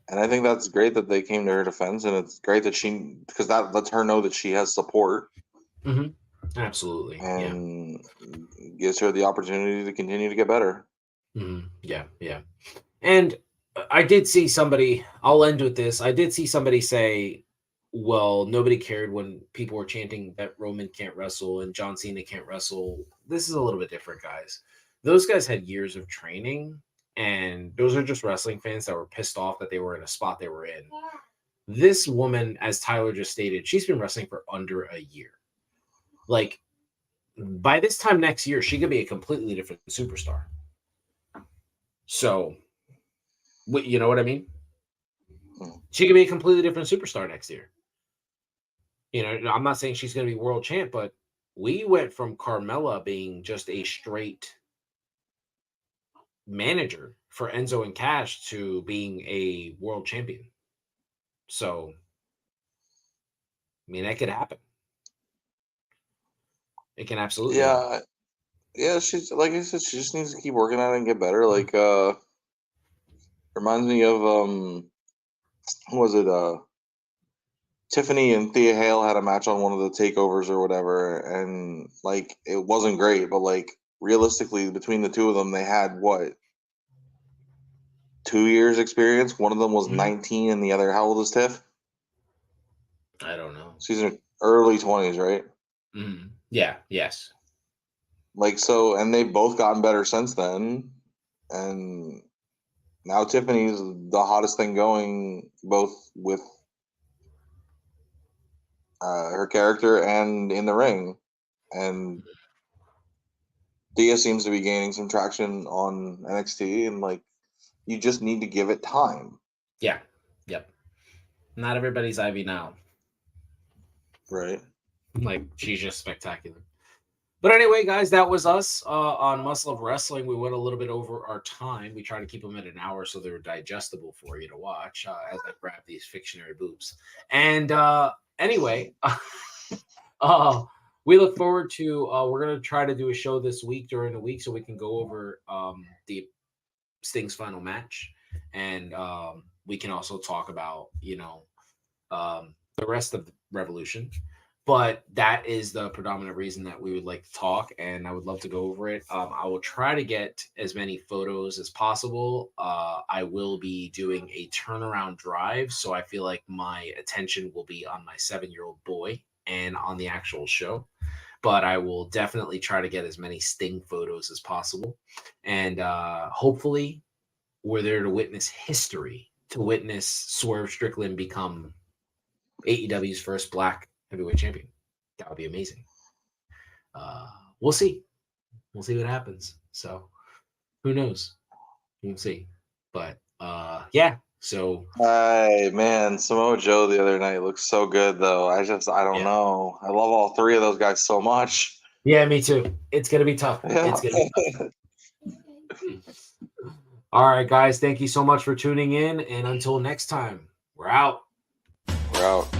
[SPEAKER 1] And I think that's great that they came to her defense, and it's great that because that lets her know that she has support
[SPEAKER 2] Hmm. Absolutely. Yeah.
[SPEAKER 1] and gives her the opportunity to continue to get better.
[SPEAKER 2] Yeah. Yeah. And I did see somebody, I'll end with this. I did see somebody say, well, nobody cared when people were chanting that Roman can't wrestle and John Cena can't wrestle. This is a little bit different, guys. Those guys had years of training, and those are just wrestling fans that were pissed off that they were in a spot they were in. This woman, as Tyler just stated, she's been wrestling for under a year. Like, by this time next year, she could be a completely different superstar. So, you know what I mean?
[SPEAKER 1] Mm.
[SPEAKER 2] She could be a completely different superstar next year. I'm not saying she's going to be world champ, but we went from Carmella being just a straight manager for Enzo and Cash to being a world champion. So, I mean, that could happen. It can absolutely happen.
[SPEAKER 1] Yeah. Yeah, she's like I said, she just needs to keep working on it and get better. Like reminds me of who was it Tiffany and Thea Hale had a match on one of the takeovers or whatever, and like it wasn't great, but like realistically, between the two of them, they had what 2 years experience. One of them was 19, and the other, how old is Tiff?
[SPEAKER 2] I don't know.
[SPEAKER 1] She's in her early 20s, right?
[SPEAKER 2] Yeah. Yes.
[SPEAKER 1] Like so, and they've both gotten better since then, and now Tiffany's the hottest thing going, both with her character and in the ring, and Dia seems to be gaining some traction on NXT, and like you just need to give it time.
[SPEAKER 2] Yeah. Yep. Not everybody's Ivy now.
[SPEAKER 1] Right.
[SPEAKER 2] Like she's just spectacular. But anyway, guys, that was us on Muscle of Wrestling. We went a little bit over our time. We try to keep them at an hour so they're digestible for you to watch as I grab these fictionary boobs. And anyway, we look forward to, we're going to try to do a show this week during the week so we can go over the Sting's final match. And we can also talk about, the rest of the Revolution. But that is the predominant reason that we would like to talk, and I would love to go over it. I will try to get as many photos as possible. I will be doing a turnaround drive, so I feel like my attention will be on my 7-year-old boy and on the actual show. But I will definitely try to get as many Sting photos as possible, and hopefully, we're there to witness history, to witness Swerve Strickland become AEW's first Black heavyweight champion. That would be amazing. We'll see. We'll see what happens. So who knows? We'll see. But yeah. So
[SPEAKER 1] Hey man, Samoa Joe the other night looked so good though. I don't know. I love all three of those guys so much.
[SPEAKER 2] Yeah, me too. It's gonna be tough.
[SPEAKER 1] Yeah.
[SPEAKER 2] It's gonna be tough. All right, guys. Thank you so much for tuning in. And until next time, we're out.
[SPEAKER 1] We're out.